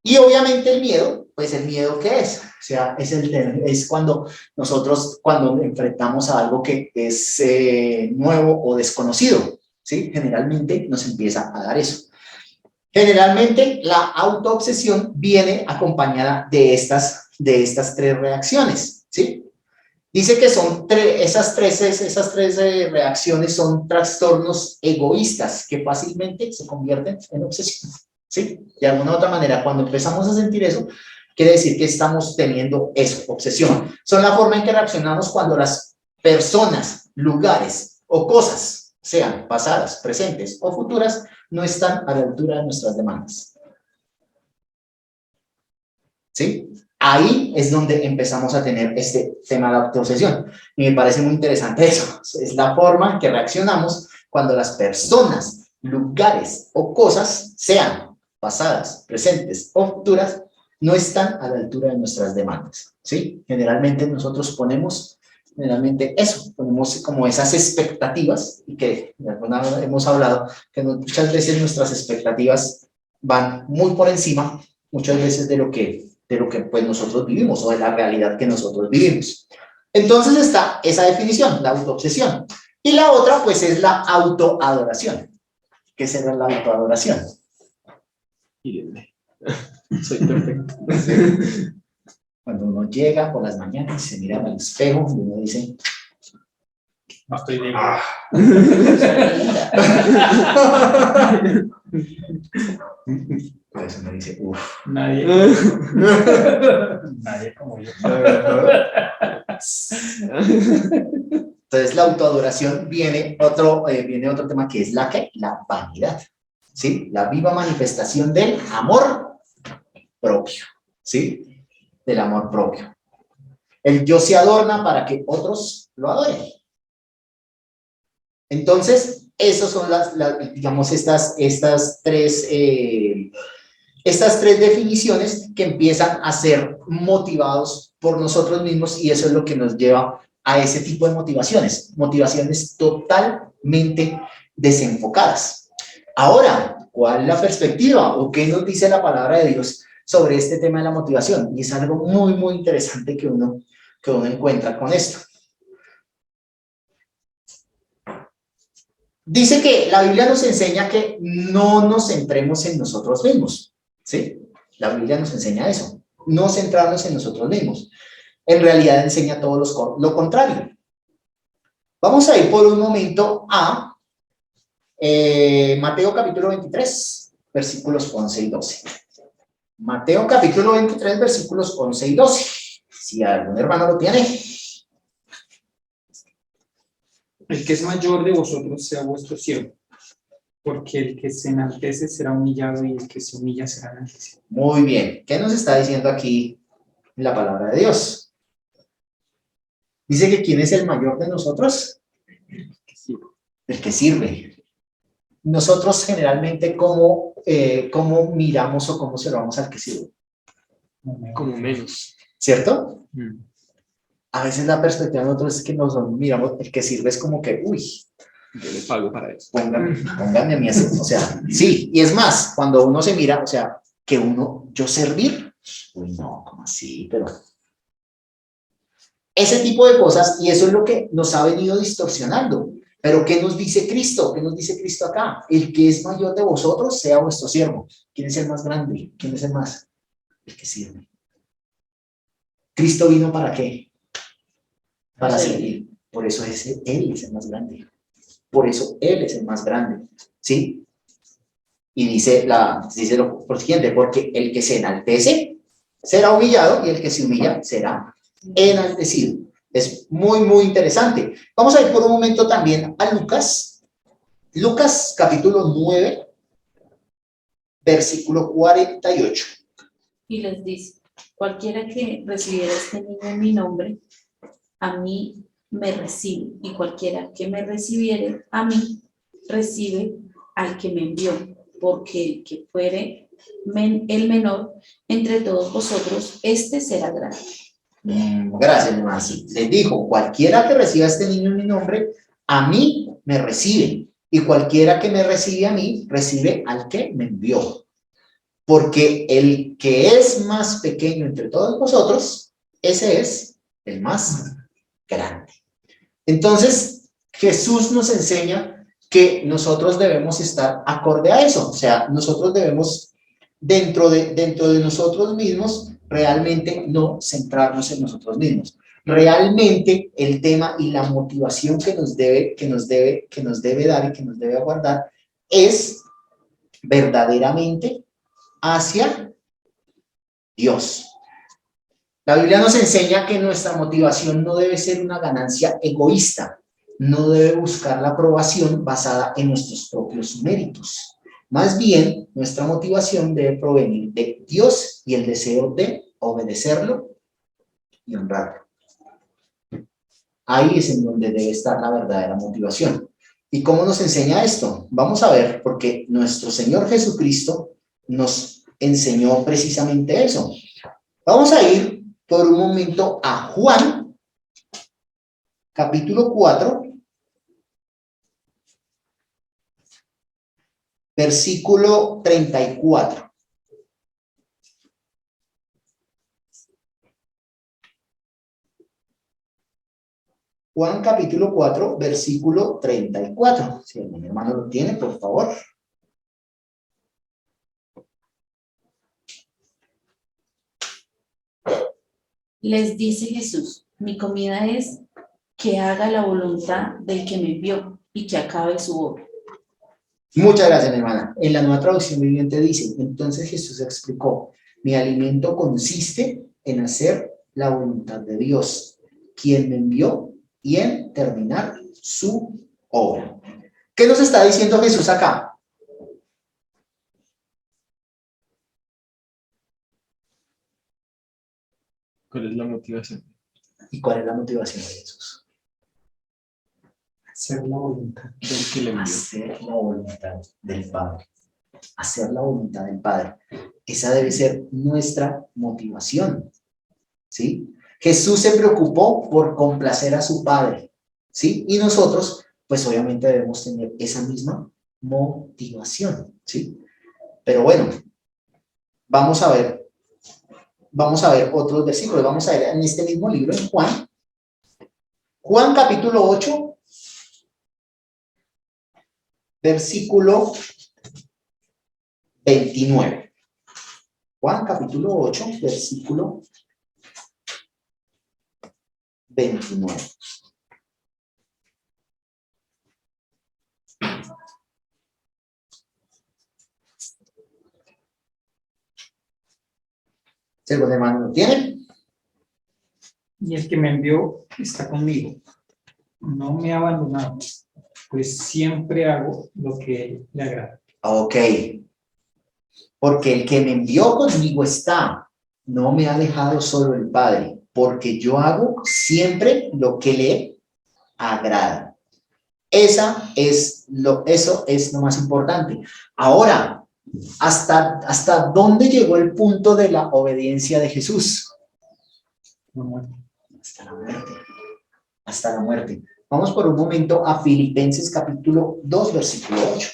Y obviamente el miedo, pues el miedo ¿qué es? O sea, es cuando nosotros, cuando enfrentamos a algo que es nuevo o desconocido, ¿sí? Generalmente nos empieza a dar eso. Generalmente la autoobsesión viene acompañada de estas tres reacciones, ¿sí? Dice que son esas tres reacciones son trastornos egoístas que fácilmente se convierten en obsesión, ¿sí? De alguna u otra manera, cuando empezamos a sentir eso, quiere decir que estamos teniendo eso, obsesión. Son la forma en que reaccionamos cuando las personas, lugares o cosas, sean pasadas, presentes o futuras, no están a la altura de nuestras demandas. ¿Sí? Ahí es donde empezamos a tener este tema de autoobsesión. Y me parece muy interesante eso. Es la forma en que reaccionamos cuando las personas, lugares o cosas, sean pasadas, presentes o futuras, no están a la altura de nuestras demandas. ¿Sí? Generalmente nosotros ponemos eso, ponemos como esas expectativas, y que alguna vez hemos hablado que muchas veces nuestras expectativas van muy por encima, muchas veces de lo que pues nosotros vivimos, o de la realidad que nosotros vivimos. Entonces está esa definición, la autoobsesión. Y la otra, pues, es la autoadoración. ¿Qué será la autoadoración? Mírenme. Soy perfecto. Cuando uno llega por las mañanas, se mira al espejo y uno dice, No estoy de por eso me dice, uff. Nadie. Nadie como yo. Entonces, la autoadoración viene otro tema que es la vanidad, ¿sí? La viva manifestación del amor propio, ¿sí? Del amor propio. El yo se adorna para que otros lo adoren. Entonces, esas son digamos, estas tres definiciones que empiezan a ser motivados por nosotros mismos, y eso es lo que nos lleva a ese tipo de motivaciones totalmente desenfocadas. Ahora, ¿cuál es la perspectiva o qué nos dice la palabra de Dios sobre este tema de la motivación? Y es algo muy, muy interesante que uno encuentra con esto. Dice que la Biblia nos enseña que no nos centremos en nosotros mismos, ¿sí? La Biblia nos enseña eso, no centrarnos en nosotros mismos. En realidad enseña todo lo contrario. Vamos a ir por un momento a Mateo capítulo 23, versículos 11 y 12. Mateo capítulo 23, versículos 11 y 12. Si algún hermano lo tiene. El que es mayor de vosotros sea vuestro siervo, porque el que se enaltece será humillado y el que se humilla será enaltecido. Muy bien. ¿Qué nos está diciendo aquí la palabra de Dios? Dice que ¿quién es el mayor de nosotros? El que sirve. Nosotros generalmente, ¿cómo miramos o cómo observamos al que sirve? Como menos. ¿Cierto? A veces la perspectiva de nosotros es que nos miramos, el que sirve es como que, uy, Yo le pago para eso. pónganme a mí, o sea, sí, y es más, cuando uno se mira, o sea, que yo servir, uy, no, ¿cómo así? Pero ese tipo de cosas, y eso es lo que nos ha venido distorsionando. Pero ¿qué nos dice Cristo? ¿Qué nos dice Cristo acá? El que es mayor de vosotros sea vuestro siervo. ¿Quién es el más grande? ¿Quién es el más? El que sirve. ¿Cristo vino para qué? Para servir. Por eso Él es el más grande. Por eso Él es el más grande. ¿Sí? Y dice lo por siguiente, porque el que se enaltece será humillado y el que se humilla será enaltecido. Es muy, muy interesante. Vamos a ir por un momento también a Lucas. Lucas capítulo 9, versículo 48. Y les dice, cualquiera que recibiera este niño en mi nombre, a mí me recibe, y cualquiera que me recibiere a mí, recibe al que me envió, porque el que fuere el menor entre todos vosotros, este será grande. Gracias, hermano. Les dijo, cualquiera que reciba a este niño en mi nombre, a mí me recibe. Y cualquiera que me recibe a mí, recibe al que me envió. Porque el que es más pequeño entre todos vosotros, ese es el más grande. Entonces, Jesús nos enseña que nosotros debemos estar acorde a eso. O sea, nosotros debemos, dentro de nosotros mismos, realmente no centrarnos en nosotros mismos. Realmente el tema y la motivación que nos debe dar y que nos debe aguardar es verdaderamente hacia Dios. La Biblia nos enseña que nuestra motivación no debe ser una ganancia egoísta, no debe buscar la aprobación basada en nuestros propios méritos. Más bien, nuestra motivación debe provenir de Dios y el deseo de obedecerlo y honrarlo. Ahí es en donde debe estar la verdadera motivación. ¿Y cómo nos enseña esto? Vamos a ver, porque nuestro Señor Jesucristo nos enseñó precisamente eso. Vamos a ir por un momento a Juan, capítulo 4, versículo 34. Juan capítulo 4, versículo 34. Si mi hermano lo tiene, por favor. Les dice Jesús, mi comida es que haga la voluntad del que me envió y que acabe su obra. Muchas gracias, mi hermana. En la Nueva Traducción Viviente dice, entonces Jesús explicó, mi alimento consiste en hacer la voluntad de Dios, quien me envió, y en terminar su obra. ¿Qué nos está diciendo Jesús acá? ¿Cuál es la motivación? ¿Y cuál es la motivación de Jesús? Hacer la voluntad. Del que le envió. Hacer la voluntad del Padre. Hacer la voluntad del Padre. Esa debe ser nuestra motivación. ¿Sí? Jesús se preocupó por complacer a su Padre. ¿Sí? Y nosotros, pues obviamente debemos tener esa misma motivación. ¿Sí? Pero bueno, vamos a ver otros versículos. Vamos a ver en este mismo libro, en Juan capítulo 8, versículo 29. Juan capítulo 8, versículo 29. ¿Si algún hermano lo tiene? Y el que me envió está conmigo. No me ha abandonado, pues siempre hago lo que le agrada. Ok. Porque el que me envió conmigo está. No me ha dejado solo el Padre, porque yo hago siempre lo que le agrada. Eso es lo más importante. Ahora, ¿hasta dónde llegó el punto de la obediencia de Jesús? Hasta la muerte. Hasta la muerte. Vamos por un momento a Filipenses capítulo 2, versículo 8.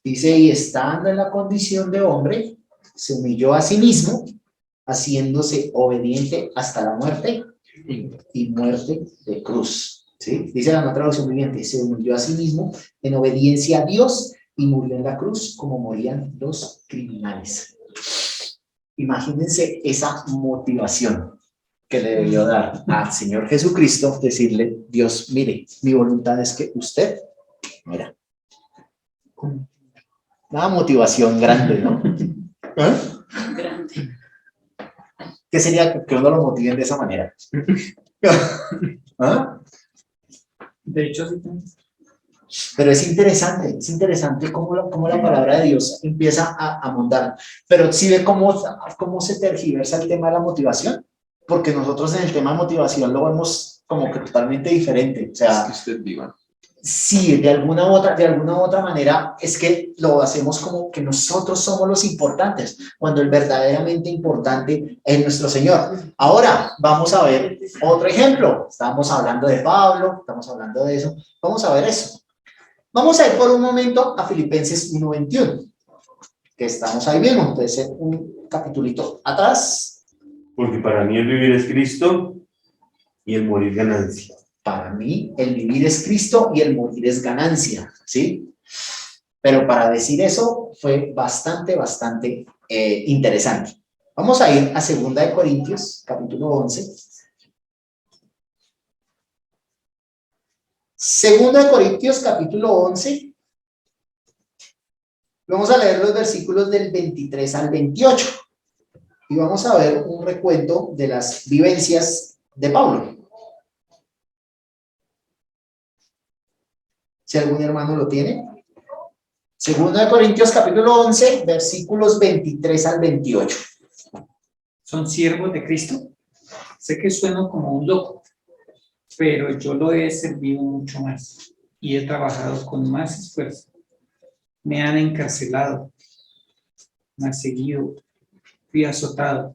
Dice, y estando en la condición de hombre, se humilló a sí mismo, haciéndose obediente hasta la muerte y muerte de cruz. ¿Sí? Dice la nueva traducción viviente, se humilló a sí mismo en obediencia a Dios y murió en la cruz como morían los criminales. Imagínense esa motivación que le debió dar al Señor Jesucristo, decirle, Dios, mire, mi voluntad es que usted, mira, una motivación grande, ¿no? Grande. ¿Qué sería que uno lo motiven de esa manera? ¿Ah? De hecho, sí. Pero es interesante cómo la palabra de Dios empieza a montar. Pero sí ve cómo se tergiversa el tema de la motivación, porque nosotros en el tema de motivación lo vemos como que totalmente diferente. O sea, Es que usted viva. sí, de alguna u otra manera es que lo hacemos como que nosotros somos los importantes, cuando el verdaderamente importante es nuestro Señor. Ahora vamos a ver otro ejemplo. Estamos hablando de Pablo, estamos hablando de eso. Vamos a ver eso. Vamos a ir por un momento a Filipenses 1:21, que estamos ahí mismo. Entonces, un capitulito atrás. Porque para mí el vivir es Cristo y el morir ganancia. Para mí, el vivir es Cristo y el morir es ganancia, ¿sí? Pero para decir eso fue bastante interesante. Vamos a ir a 2 Corintios, capítulo 11. 2 Corintios, capítulo 11. Vamos a leer los versículos del 23 al 28. Y vamos a ver un recuento de las vivencias de Pablo. Si algún hermano lo tiene. 2 Corintios capítulo 11, versículos 23 al 28. ¿Son siervos de Cristo? Sé que sueno como un loco, pero yo lo he servido mucho más y he trabajado con más esfuerzo. Me han encarcelado, me han seguido, fui azotado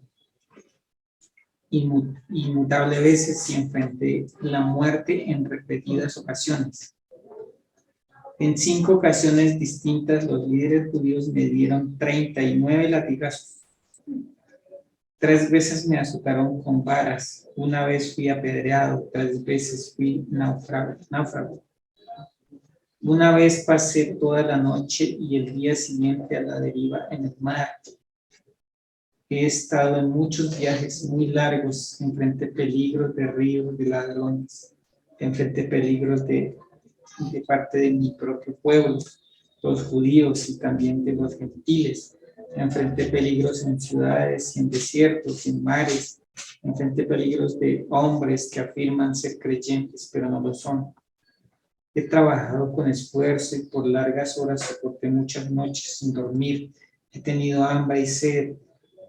inmutable veces y enfrenté la muerte en repetidas ocasiones. En 5 ocasiones distintas, los líderes judíos me dieron 39 latigazos. 3 veces me azotaron con varas. Una vez fui apedreado. 3 veces fui náufrago. Una vez pasé toda la noche y el día siguiente a la deriva en el mar. He estado en muchos viajes muy largos. Enfrenté peligros de ríos, de ladrones. Enfrenté peligros de parte de mi propio pueblo, los judíos y también de los gentiles. Enfrenté peligros en ciudades, en desiertos, en mares. Enfrenté peligros de hombres que afirman ser creyentes, pero no lo son. He trabajado con esfuerzo y por largas horas soporté muchas noches sin dormir. He tenido hambre y sed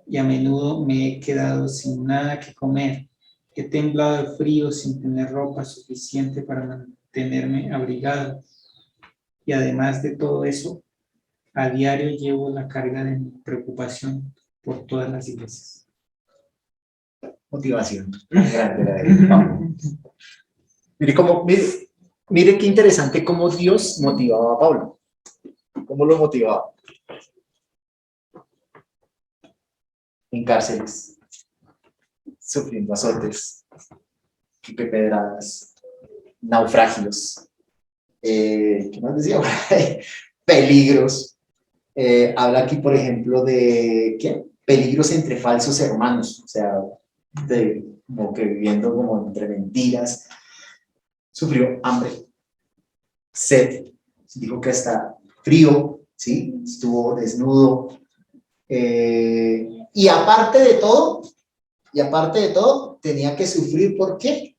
y a menudo me he quedado sin nada que comer. He temblado de frío sin tener ropa suficiente para tenerme abrigado. Y además de todo eso, a diario llevo la carga de mi preocupación por todas las iglesias. Motivación. Grande la de Pablo. Mire qué interesante cómo Dios motivaba a Pablo. ¿Cómo lo motivaba? En cárceles, sufriendo azotes, pedradas, naufragios, ¿qué más decía? Peligros. Habla aquí, por ejemplo, de ¿qué? Peligros entre falsos hermanos, o sea, como que viviendo como entre mentiras. Sufrió hambre, sed, dijo que hasta frío, ¿sí? Estuvo desnudo. Y aparte de todo, tenía que sufrir, ¿por qué?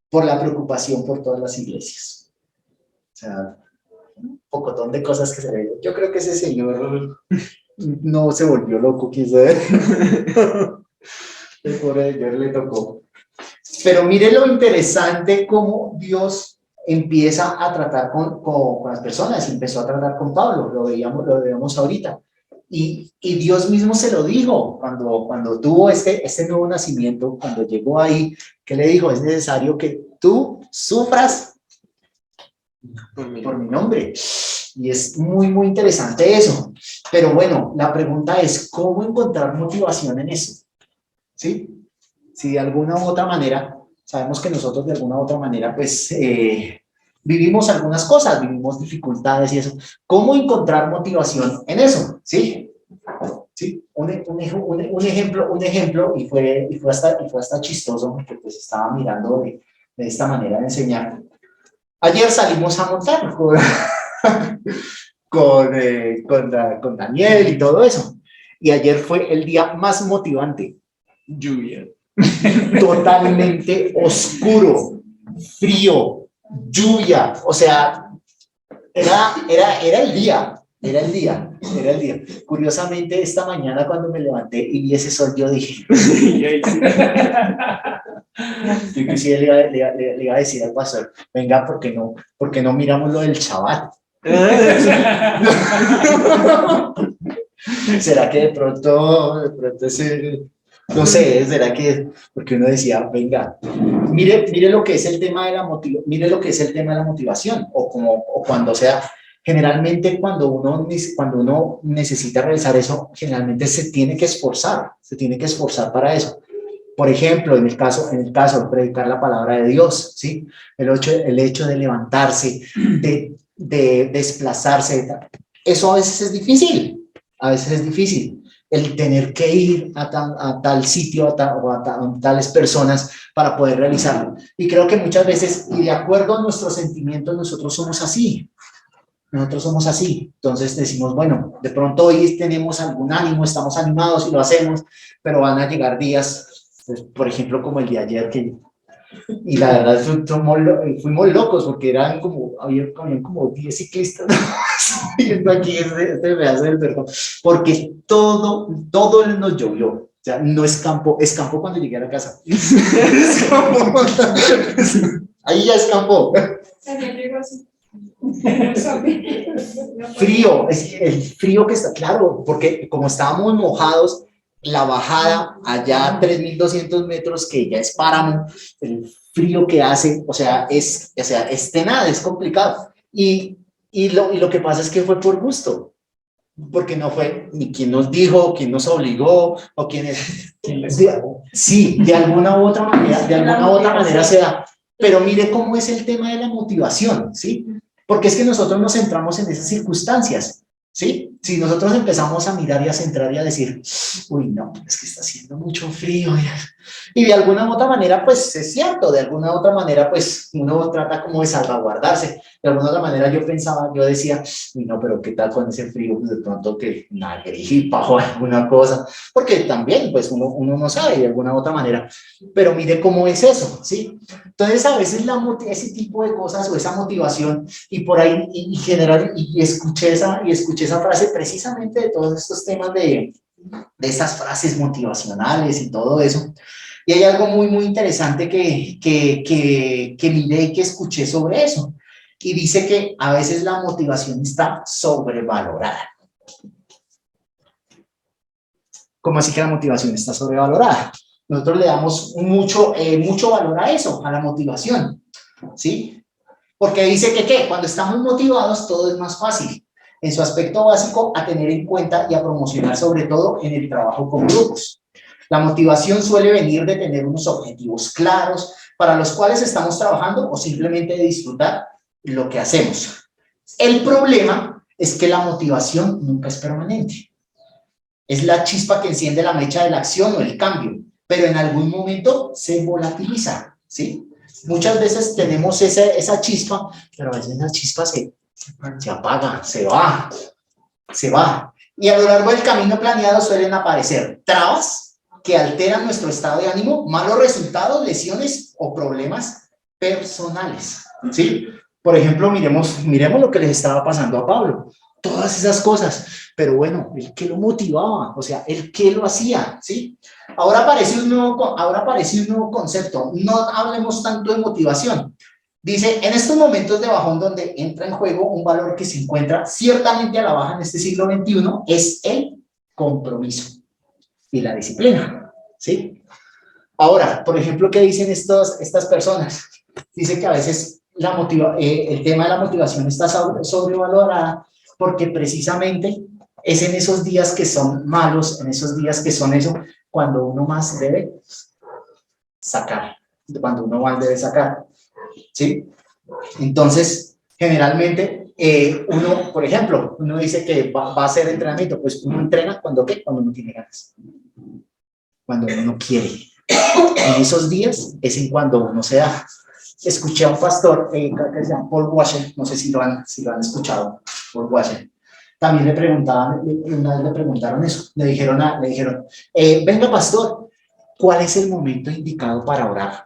Por la preocupación por todas las iglesias. O sea, un pocotón de cosas que se ve. Yo creo que ese señor no se volvió loco, quizás. El pobre señor le tocó. Pero mire lo interesante cómo Dios empieza a tratar con las personas. Empezó a tratar con Pablo, lo veíamos ahorita. Y Dios mismo se lo dijo cuando tuvo este nuevo nacimiento, cuando llegó ahí, que le dijo, es necesario que tú sufras por mi nombre. Y es muy, muy interesante eso. Pero bueno, la pregunta es, ¿cómo encontrar motivación en eso? ¿Sí? Si de alguna u otra manera, sabemos que nosotros de alguna u otra manera, pues, vivimos algunas cosas, vivimos dificultades y eso. ¿Cómo encontrar motivación en eso? ¿Sí? ¿Sí? Un ejemplo, y fue hasta chistoso, porque pues estaba mirando de esta manera de enseñar. Ayer salimos a montar con Daniel y todo eso. Y ayer fue el día más motivante. Lluvia. Totalmente oscuro, frío, lluvia, o sea, era el día. Curiosamente, esta mañana cuando me levanté y vi ese sol, yo dije, yo inclusive le iba a decir al pastor, venga, ¿por qué no miramos lo del Shabbat? ¿Será que de pronto no sé, será que, porque uno decía, venga, mire lo que es el tema de la motivación, o cuando sea, generalmente cuando uno necesita realizar eso, generalmente se tiene que esforzar para eso. Por ejemplo, en el caso de predicar la palabra de Dios, ¿sí? El hecho de levantarse, de desplazarse, eso a veces es difícil. El tener que ir a tal sitio o a tales personas para poder realizarlo. Y creo que muchas veces, y de acuerdo a nuestros sentimientos, nosotros somos así. Entonces decimos, bueno, de pronto hoy tenemos algún ánimo, estamos animados y lo hacemos, pero van a llegar días, pues, por ejemplo, como el de ayer, y la verdad fuimos locos porque habían como 10 ciclistas viendo aquí este pedazo del perdón, porque todo nos llovió. O sea, no es campo cuando llegué a la casa. Ahí ya es campo. Frío, es el frío que está, claro, porque como estábamos mojados, la bajada allá a 3.200 metros, que ya es páramo, el frío que hace, o sea, es tenaz, es complicado. Y lo que pasa es que fue por gusto, porque no fue ni quien nos dijo, quien nos obligó, o quien es. Sí, de alguna u otra manera se da. Pero mire cómo es el tema de la motivación, ¿sí? Porque es que nosotros nos centramos en esas circunstancias, ¿sí? Si nosotros empezamos a mirar y a centrar y a decir, uy, no, es que está haciendo mucho frío, y de alguna u otra manera, pues es cierto, de alguna u otra manera, pues uno trata como de salvaguardarse. De alguna u otra manera yo decía, uy, no, pero ¿qué tal con ese frío? Pues de pronto que una gripa o alguna cosa, porque también, pues uno no sabe de alguna u otra manera, pero mire cómo es eso, ¿sí? Entonces, a veces ese tipo de cosas o esa motivación, y por ahí, y escuché esa frase precisamente de todos estos temas de estas frases motivacionales y todo eso, Y hay algo muy interesante que miré y que escuché sobre eso. Y dice que a veces la motivación está sobrevalorada. ¿Cómo así que la motivación está sobrevalorada? Nosotros le damos mucho valor a eso, a la motivación, ¿sí? Porque dice que ¿qué? Cuando estamos motivados todo es más fácil. En su aspecto básico, a tener en cuenta y a promocionar, sobre todo en el trabajo con grupos. La motivación suele venir de tener unos objetivos claros para los cuales estamos trabajando o simplemente de disfrutar lo que hacemos. El problema es que la motivación nunca es permanente. Es la chispa que enciende la mecha de la acción o el cambio, pero en algún momento se volatiliza, ¿sí? Muchas veces tenemos esa chispa, pero a veces la chispa se apaga, se va. Y a lo largo del camino planeado suelen aparecer trabas que alteran nuestro estado de ánimo, malos resultados, lesiones o problemas personales, ¿sí? Por ejemplo, miremos lo que les estaba pasando a Pablo. Todas esas cosas, pero bueno, el que lo motivaba, o sea, el que lo hacía, ¿sí? Ahora aparece un nuevo concepto, no hablemos tanto de motivación. Dice, en estos momentos de bajón donde entra en juego un valor que se encuentra ciertamente a la baja en este siglo XXI, es el compromiso y la disciplina, ¿sí? Ahora, por ejemplo, ¿qué dicen estas personas? Dice que a veces el tema de la motivación está sobrevalorada porque precisamente es en esos días que son malos, en esos días que son eso, cuando uno más debe sacar, ¿sí? Entonces, generalmente, uno, por ejemplo, uno dice que va a hacer entrenamiento, pues uno entrena cuando ¿qué? Cuando no tiene ganas, cuando uno no quiere. En esos días es en cuando uno se da. Escuché a un pastor, creo que se llama Paul Washer, no sé si lo han escuchado, Paul Washer. También una vez le preguntaron eso, le dijeron, venga pastor, ¿cuál es el momento indicado para orar?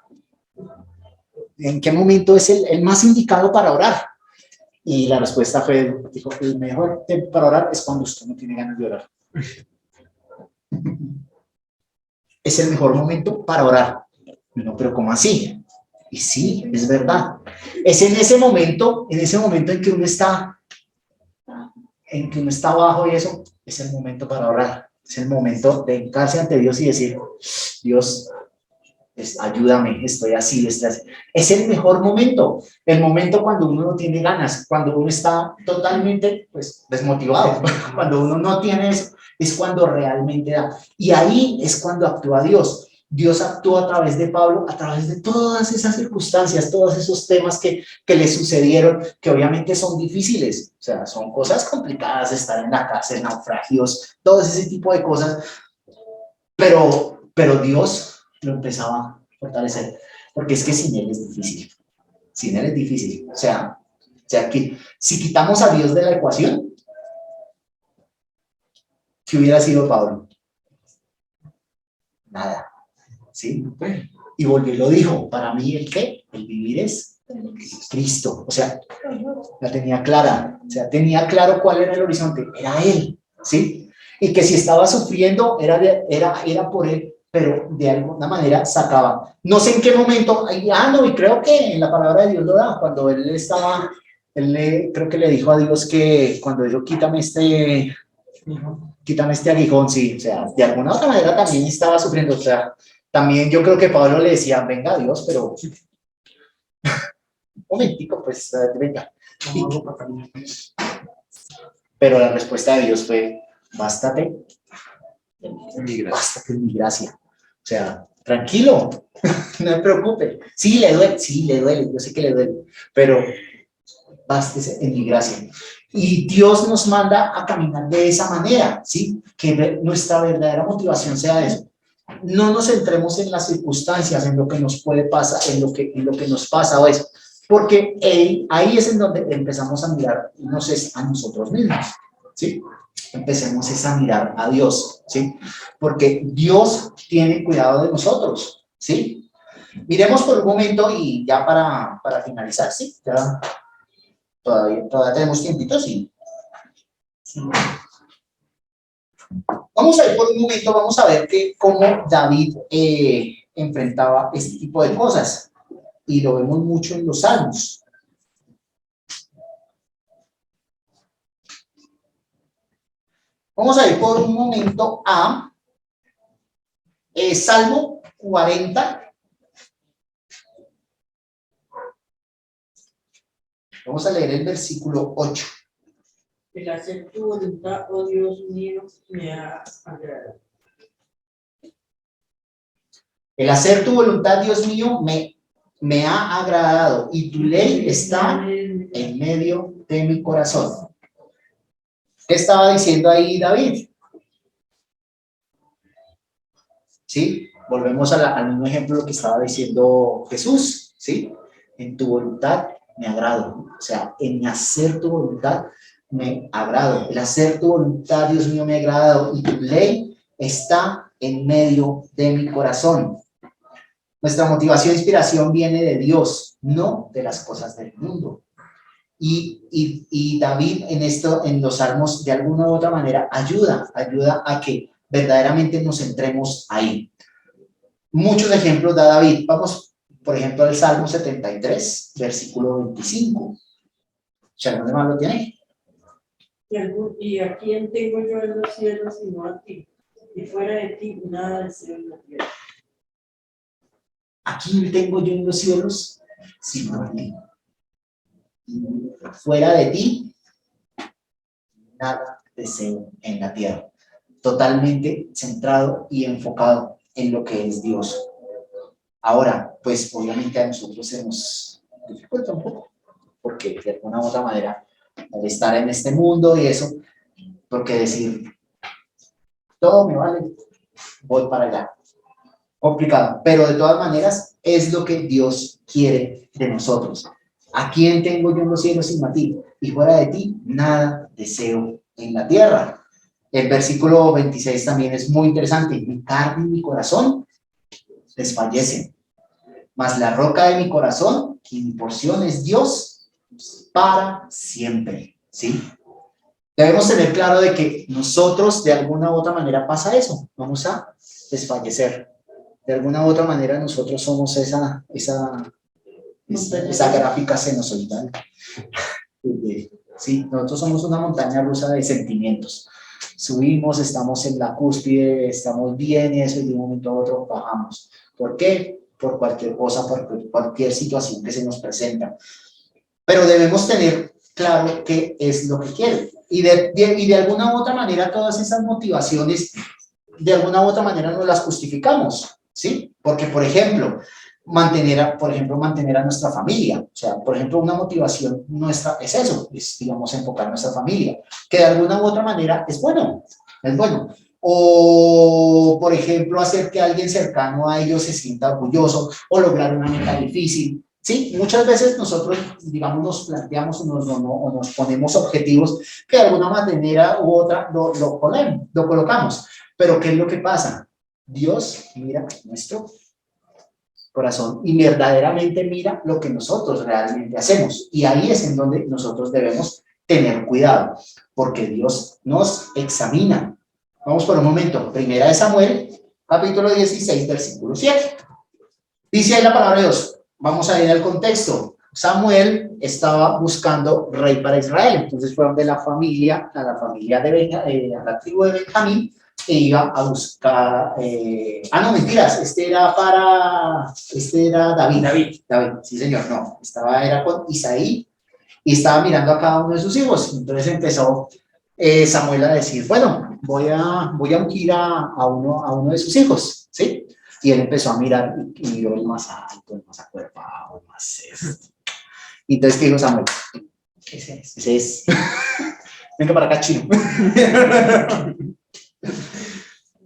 ¿En qué momento es el más indicado para orar? Y la respuesta dijo, el mejor tiempo para orar es cuando usted no tiene ganas de orar. Es el mejor momento para orar. No, pero ¿cómo así? Y sí, es verdad. Es en ese momento en que uno está abajo y eso, es el momento para orar. Es el momento de hincarse ante Dios y decir, Dios, ayúdame, estoy así. Es el mejor momento. El momento cuando uno no tiene ganas, cuando uno está totalmente desmotivado, cuando uno no tiene eso, es cuando realmente da. Y ahí es cuando actúa Dios. Dios actúa a través de Pablo, a través de todas esas circunstancias, todos esos temas que le sucedieron, que obviamente son difíciles, o sea, son cosas complicadas, estar en la cárcel, naufragios, todo ese tipo de cosas, pero Dios lo empezaba a fortalecer, porque es que sin Él es difícil, o sea que si quitamos a Dios de la ecuación, ¿qué hubiera sido Pablo? Nada. ¿Sí? Y volvió y lo dijo, para mí el vivir es Cristo, o sea, la tenía clara, o sea, tenía claro cuál era el horizonte, era Él, ¿sí? Y que si estaba sufriendo era por Él, pero de alguna manera sacaba. No sé en qué momento, y creo que en la palabra de Dios lo da, cuando creo que le dijo a Dios que cuando dijo, quítame este aguijón, sí, o sea, de alguna otra manera también estaba sufriendo, o sea, también yo creo que Pablo le decía, venga Dios, pero un momentico, pues, venga. Pero la respuesta de Dios fue, bástate en mi gracia. O sea, tranquilo, no me preocupe. Sí, le duele, yo sé que le duele, pero bástese en mi gracia. Y Dios nos manda a caminar de esa manera, ¿sí? Que nuestra verdadera motivación sea eso. No nos centremos en las circunstancias, en lo que nos puede pasar, en lo que nos pasa o eso, porque ahí es en donde empezamos a mirar, no sé, a nosotros mismos, ¿sí? Empecemos a mirar a Dios, ¿sí? Porque Dios tiene cuidado de nosotros, ¿sí? Miremos por un momento y ya para finalizar, ¿sí? Ya todavía tenemos tiempito, sí. Vamos a ir por un momento, vamos a ver cómo David enfrentaba este tipo de cosas y lo vemos mucho en los salmos. Vamos a ir por un momento a Salmo 40. Vamos a leer el versículo 8. El hacer tu voluntad, oh Dios mío, me ha agradado. El hacer tu voluntad, Dios mío, me ha agradado y tu ley está en medio de mi corazón. ¿Qué estaba diciendo ahí David? ¿Sí? Volvemos al mismo ejemplo lo que estaba diciendo Jesús, ¿sí? En tu voluntad me agrado. O sea, en hacer tu voluntad me agrado. El hacer tu voluntad, Dios mío, me ha agradado y tu ley está en medio de mi corazón. Nuestra motivación e inspiración viene de Dios, no de las cosas del mundo. Y David en los salmos, de alguna u otra manera, ayuda a que verdaderamente nos centremos ahí. Muchos ejemplos da David. Vamos, por ejemplo, al Salmo 73, versículo 25. ¿Si alguno de más lo tiene? Y a quién tengo yo en los cielos sino a ti, y fuera de ti nada deseo en la tierra. ¿A quién tengo yo en los cielos sino a ti? Fuera de ti, nada deseo en la tierra. Totalmente centrado y enfocado en lo que es Dios. Ahora, pues obviamente a nosotros se nos dificulta un poco, porque de alguna u otra manera, al estar en este mundo y eso, porque decir, todo me vale, voy para allá. Complicado, pero de todas maneras es lo que Dios quiere de nosotros. ¿A quién tengo yo en los cielos sino a ti? Y fuera de ti, nada deseo en la tierra. El versículo 26 también es muy interesante. Mi carne y mi corazón desfallecen, mas la roca de mi corazón, y mi porción es Dios para siempre. ¿Sí? Debemos tener claro de que nosotros de alguna u otra manera pasa eso. Vamos a desfallecer. De alguna u otra manera nosotros somos esa gráfica sinusoidal. Sí, nosotros somos una montaña rusa de sentimientos. Subimos, estamos en la cúspide, estamos bien y eso, y de un momento a otro bajamos. ¿Por qué? Por cualquier cosa, por cualquier situación que se nos presenta. Pero debemos tener claro qué es lo que quiere. Y de alguna u otra manera todas esas motivaciones, de alguna u otra manera nos las justificamos, ¿sí? Porque, por ejemplo, mantener a nuestra familia. O sea, por ejemplo, una motivación nuestra es eso, es, digamos, enfocar nuestra familia, que de alguna u otra manera es bueno. O, por ejemplo, hacer que alguien cercano a ellos se sienta orgulloso o lograr una meta difícil. Sí, muchas veces nosotros, digamos, nos planteamos o nos ponemos objetivos que de alguna manera u otra lo colocamos. Pero ¿qué es lo que pasa? Dios mira nuestro corazón y verdaderamente mira lo que nosotros realmente hacemos. Y ahí es en donde nosotros debemos tener cuidado, porque Dios nos examina. Vamos por un momento. Primera de Samuel, capítulo 16, versículo 7. Dice ahí la palabra de Dios. Vamos a ir al contexto. Samuel estaba buscando rey para Israel. Entonces fue donde a la tribu de Benjamín, e iba a buscar, no, mentiras, este era David, sí señor, no, era con Isaí, y estaba mirando a cada uno de sus hijos. Entonces empezó Samuel a decir, bueno, voy a ungir a uno de sus hijos, ¿sí? Y él empezó a mirar, y miró el más alto, el más acuerpado, el más y entonces, ¿qué dijo Samuel? Ese es. Venga para acá, chino.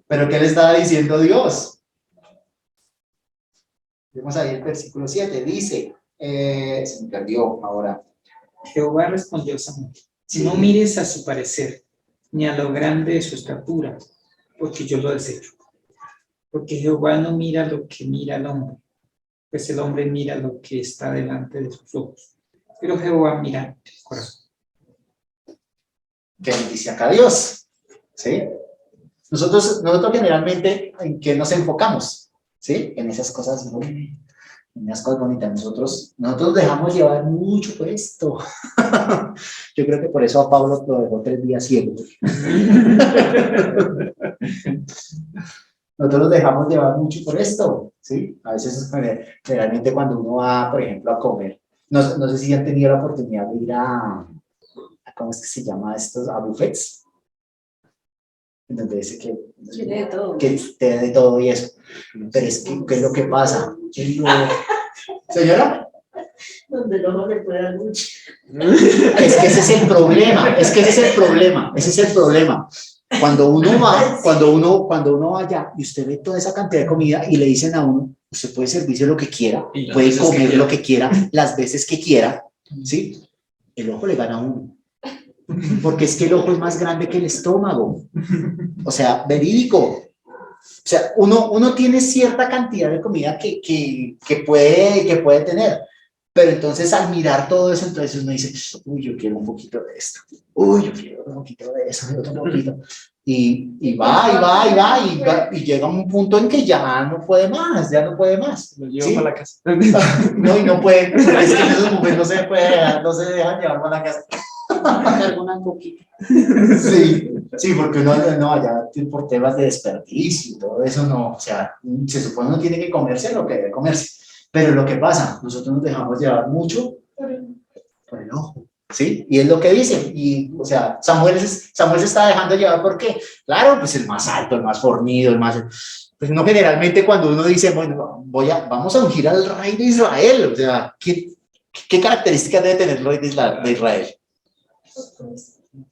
Pero ¿qué le estaba diciendo Dios? Vemos ahí el versículo 7, dice, se me perdió ahora. Jehová respondió a Samuel, no mires a su parecer, ni a lo grande de su estatura, porque yo lo desecho. Porque Jehová no mira lo que mira el hombre, pues el hombre mira lo que está delante de sus ojos, pero Jehová mira el corazón. ¿Qué nos dice acá Dios? ¿Sí? Nosotros generalmente, ¿en qué nos enfocamos? ¿sí? En esas cosas, en esas cosas bonitas. Nosotros dejamos llevar mucho por esto. Yo creo que por eso a Pablo lo dejó 3 días ciego. Nosotros dejamos llevar mucho por esto, ¿sí? A veces, generalmente cuando uno va, por ejemplo, a comer, no sé si han tenido la oportunidad de ir ¿cómo es que se llama estos? A buffets, en donde dice Tiene de todo. que te da de todo y eso. Pero es que, ¿qué es lo que pasa? ¿Señora? Donde el ojo le puede dar mucho. Es que ese es el problema, ese es el problema. Cuando uno va allá y usted ve toda esa cantidad de comida y le dicen a uno, usted puede servirse lo que quiera, Y las puede veces que comer quiera. lo que quiera, las veces que quiera, ¿sí? El ojo le gana a uno. Porque es que el ojo es más grande que el estómago. O sea, verídico. O sea, uno tiene cierta cantidad de comida que puede tener. Pero entonces al mirar todo eso, entonces uno dice, uy, yo quiero un poquito de esto. Uy, yo quiero un poquito de eso, otro poquito. Y va, y llega un punto en que ya no puede más. Lo llevo ¿Sí? para la casa. No, y no puede, es que en esos momentos no se dejan llevar para la casa. Alguna coquita. Sí, porque uno allá por temas de desperdicio y todo eso, no, o sea, se supone uno tiene que comerse lo que debe comerse. Pero lo que pasa, nosotros nos dejamos llevar mucho por el ojo, ¿sí? Y es lo que dicen, y, o sea, Samuel se está dejando llevar, ¿por qué? Claro, pues el más alto, el más fornido, el más... Pues no, generalmente cuando uno dice, bueno, vamos a ungir al rey de Israel, o sea, ¿qué características debe tener el rey de Israel?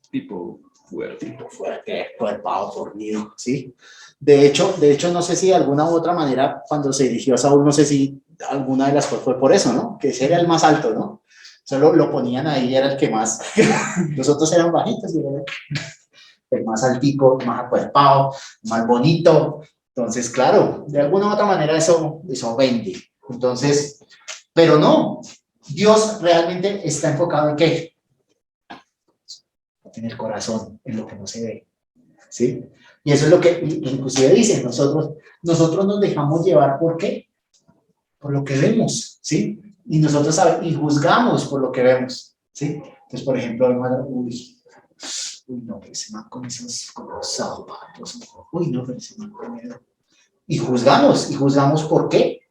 Tipo fuerte. Fuerte, cuerpado, fornido, ¿sí? De hecho, no sé si de alguna u otra manera, cuando se eligió a Saúl, no sé si alguna de las cosas fue por eso, ¿no? Que ese era el más alto, ¿no? O sea, lo ponían ahí, era el que más, los otros eran bajitos, y era el más altico, más acuerpado, más bonito. Entonces, claro, de alguna u otra manera eso vende. Entonces, pero no, Dios realmente está enfocado en ¿qué? En el corazón, en lo que no se ve, ¿sí? Y eso es lo que inclusive dicen, nosotros nos dejamos llevar, ¿por qué? Por lo que vemos, ¿sí? Y nosotros y juzgamos por lo que vemos, ¿sí? Entonces, por ejemplo, uy, no, pero ese man con esos zapatos, uy, no, pero ese man con eso. Y juzgamos ¿por qué?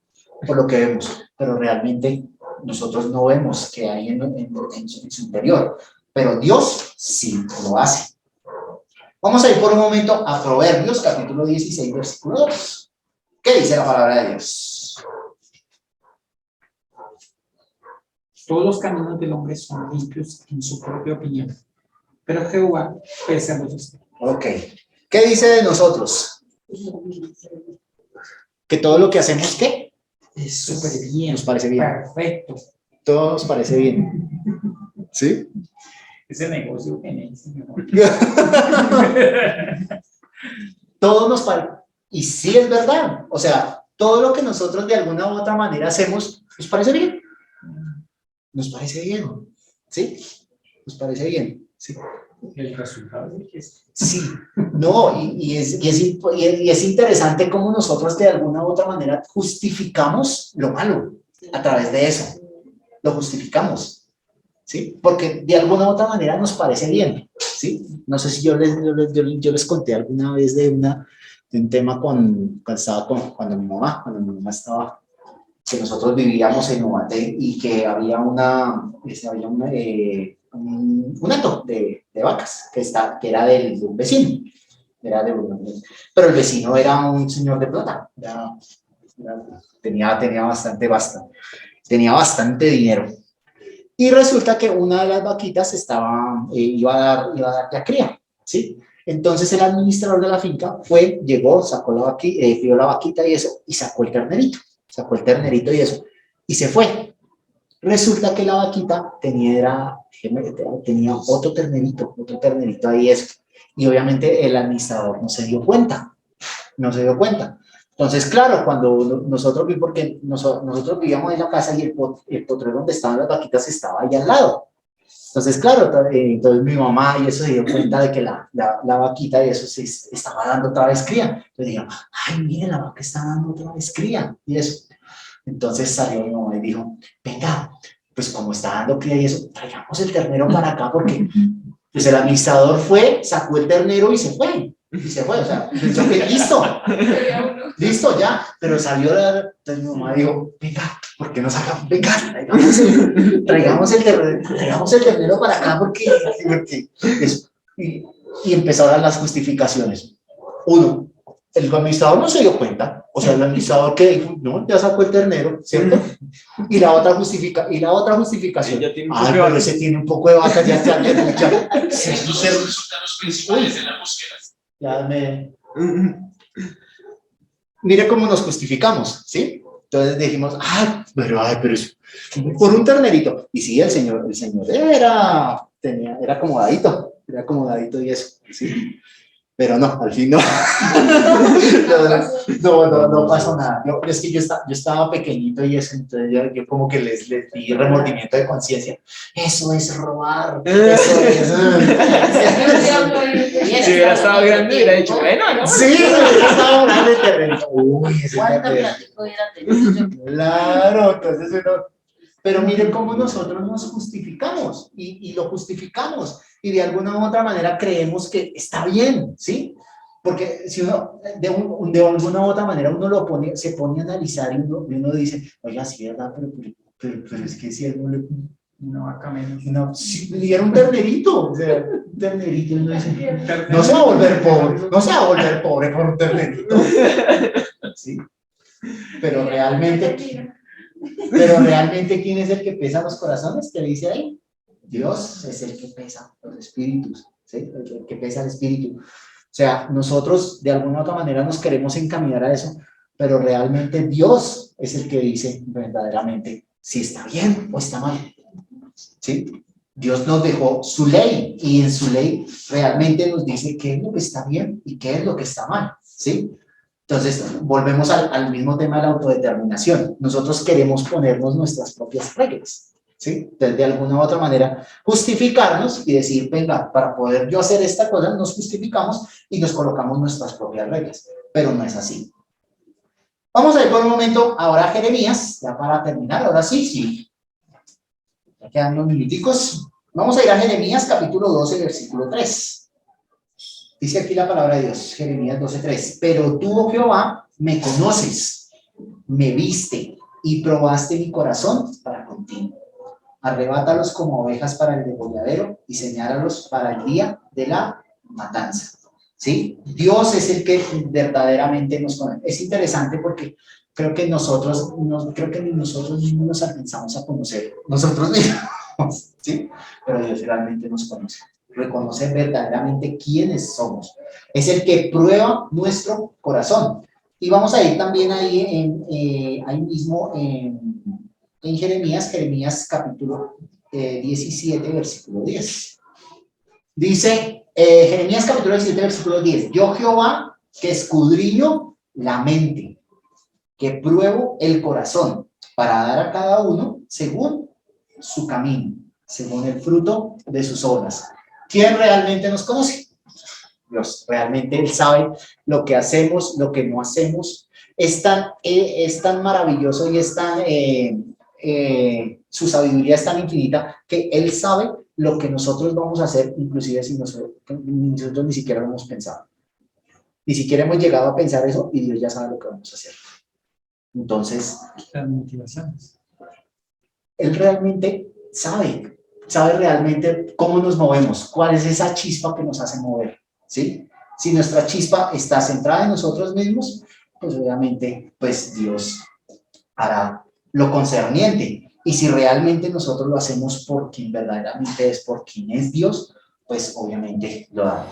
Por lo que vemos, pero realmente nosotros no vemos qué hay en su interior, pero Dios sí lo hace. Vamos a ir por un momento a Proverbios, capítulo 16, versículo 2. ¿Qué dice la palabra de Dios? Todos los caminos del hombre son limpios en su propia opinión, pero Jehová pesa los espíritus. Ok. ¿Qué dice de nosotros? Que todo lo que hacemos, ¿qué? Es súper bien. Nos parece bien. Perfecto. Todo nos parece bien. ¿Sí? Ese negocio que es mejor. Todo nos parece. Y sí es verdad. O sea, todo lo que nosotros de alguna u otra manera hacemos, ¿nos parece bien? Nos parece bien. ¿Sí? Nos parece bien. Sí. El resultado es el que es. Sí, no, y es interesante cómo nosotros de alguna u otra manera justificamos lo malo a través de eso. Lo justificamos, ¿sí? Porque de alguna u otra manera nos parece bien, ¿sí? No sé si yo les conté alguna vez de un tema cuando mi mamá estaba, que nosotros vivíamos en Ubaté y que había un hato de vacas que era de un vecino. Pero el vecino era un señor de plata. Tenía bastante dinero. Y resulta que una de las vaquitas iba a dar la cría, ¿sí? Entonces el administrador de la finca llegó, sacó pidió la vaquita y eso, y sacó el ternerito y eso, y se fue. Resulta que la vaquita tenía otro ternerito ahí eso. Y obviamente el administrador no se dio cuenta. Entonces, claro, cuando nosotros vivíamos en la casa y el potrero donde estaban las vaquitas estaba ahí al lado. Entonces, claro, entonces mi mamá y eso se dio cuenta de que la vaquita y eso se estaba dando otra vez cría. Entonces dijeron, ay, mire, la vaca está dando otra vez cría y eso. Entonces salió mi mamá y dijo, venga, pues como está dando cría y eso, traigamos el ternero para acá porque pues el administrador fue, sacó el ternero y se fue. Y se fue, o sea, pensó que listo ya, pero salió entonces mi mamá dijo, venga, ¿por qué no sacamos? Venga, traigamos el ternero para acá porque eso. Y empezaron las justificaciones. Uno, el administrador no se dio cuenta, o sea, el administrador que dijo, no, ya sacó el ternero, ¿cierto? Y la otra justificación, Ya tiene un ay, poco de pero vaca. ese tiene un poco de vaca, ya está, Estos son los resultados principales de la búsqueda. ya mire cómo nos justificamos, ¿sí? Entonces dijimos, pero es por un ternerito. Y sí, el señor era acomodadito y eso, ¿sí? Pero no, al fin no. No pasó nada. Es que yo estaba pequeñito y eso, entonces yo como que les di remordimiento de conciencia. Eso es robar. Eso es... Si hubiera estado grande, hubiera dicho, bueno, ¿no? Sí, estaba grande el terreno. Uy, ese ¿Cuánta terreno. plática hubiera tenido yo? Claro, entonces uno... Pero miren cómo nosotros nos justificamos y lo justificamos y de alguna u otra manera creemos que está bien, ¿sí? Porque si uno, de alguna u otra manera uno se pone a analizar y uno dice, oiga, sí, ¿verdad? Pero es que si él no le... Una vaca menos. Sí, y era un ternerito, o sea, un ternerito, y uno dice, no se va a volver pobre por un ternerito, ¿sí? Pero realmente, ¿quién es el que pesa los corazones? ¿Qué dice ahí? Dios es el que pesa los espíritus, ¿sí? El que pesa el espíritu. O sea, nosotros de alguna u otra manera nos queremos encaminar a eso, pero realmente Dios es el que dice verdaderamente si está bien o está mal, ¿sí? Dios nos dejó su ley y en su ley realmente nos dice qué es lo que está bien y qué es lo que está mal, ¿sí? Entonces, volvemos al mismo tema de la autodeterminación. Nosotros queremos ponernos nuestras propias reglas, ¿sí? Entonces, de alguna u otra manera, justificarnos y decir, venga, para poder yo hacer esta cosa, nos justificamos y nos colocamos nuestras propias reglas. Pero no es así. Vamos a ir por un momento ahora a Jeremías, ya para terminar, ahora sí. Ya quedan unos minuticos. Vamos a ir a Jeremías, capítulo 12, versículo 3. Dice aquí la palabra de Dios, Jeremías 12:3. Pero tú, oh Jehová, me conoces, me viste y probaste mi corazón para contigo. Arrebátalos como ovejas para el degolladero y señálalos para el día de la matanza. ¿Sí? Dios es el que verdaderamente nos conoce. Es interesante porque creo que ni nosotros mismos nos alcanzamos a conocer nosotros mismos, ¿sí? Pero Dios realmente nos conoce. Reconoce verdaderamente quiénes somos. Es el que prueba nuestro corazón. Y vamos a ir también ahí mismo en Jeremías capítulo 17, versículo 10. Dice Jeremías capítulo 17, versículo 10. Yo Jehová, que escudriño la mente, que pruebo el corazón, para dar a cada uno según su camino, según el fruto de sus obras. ¿Quién realmente nos conoce? Dios. Realmente Él sabe lo que hacemos, lo que no hacemos. Es tan maravilloso y es tan... su sabiduría es tan infinita que Él sabe lo que nosotros vamos a hacer, inclusive si nosotros ni siquiera lo hemos pensado. Ni siquiera hemos llegado a pensar eso y Dios ya sabe lo que vamos a hacer. Entonces, Las motivaciones. Él realmente sabe realmente cómo nos movemos, cuál es esa chispa que nos hace mover, ¿sí? Si nuestra chispa está centrada en nosotros mismos, pues obviamente, pues Dios hará lo concerniente. Y si realmente nosotros lo hacemos por quien verdaderamente es, por quien es Dios, pues obviamente lo hará.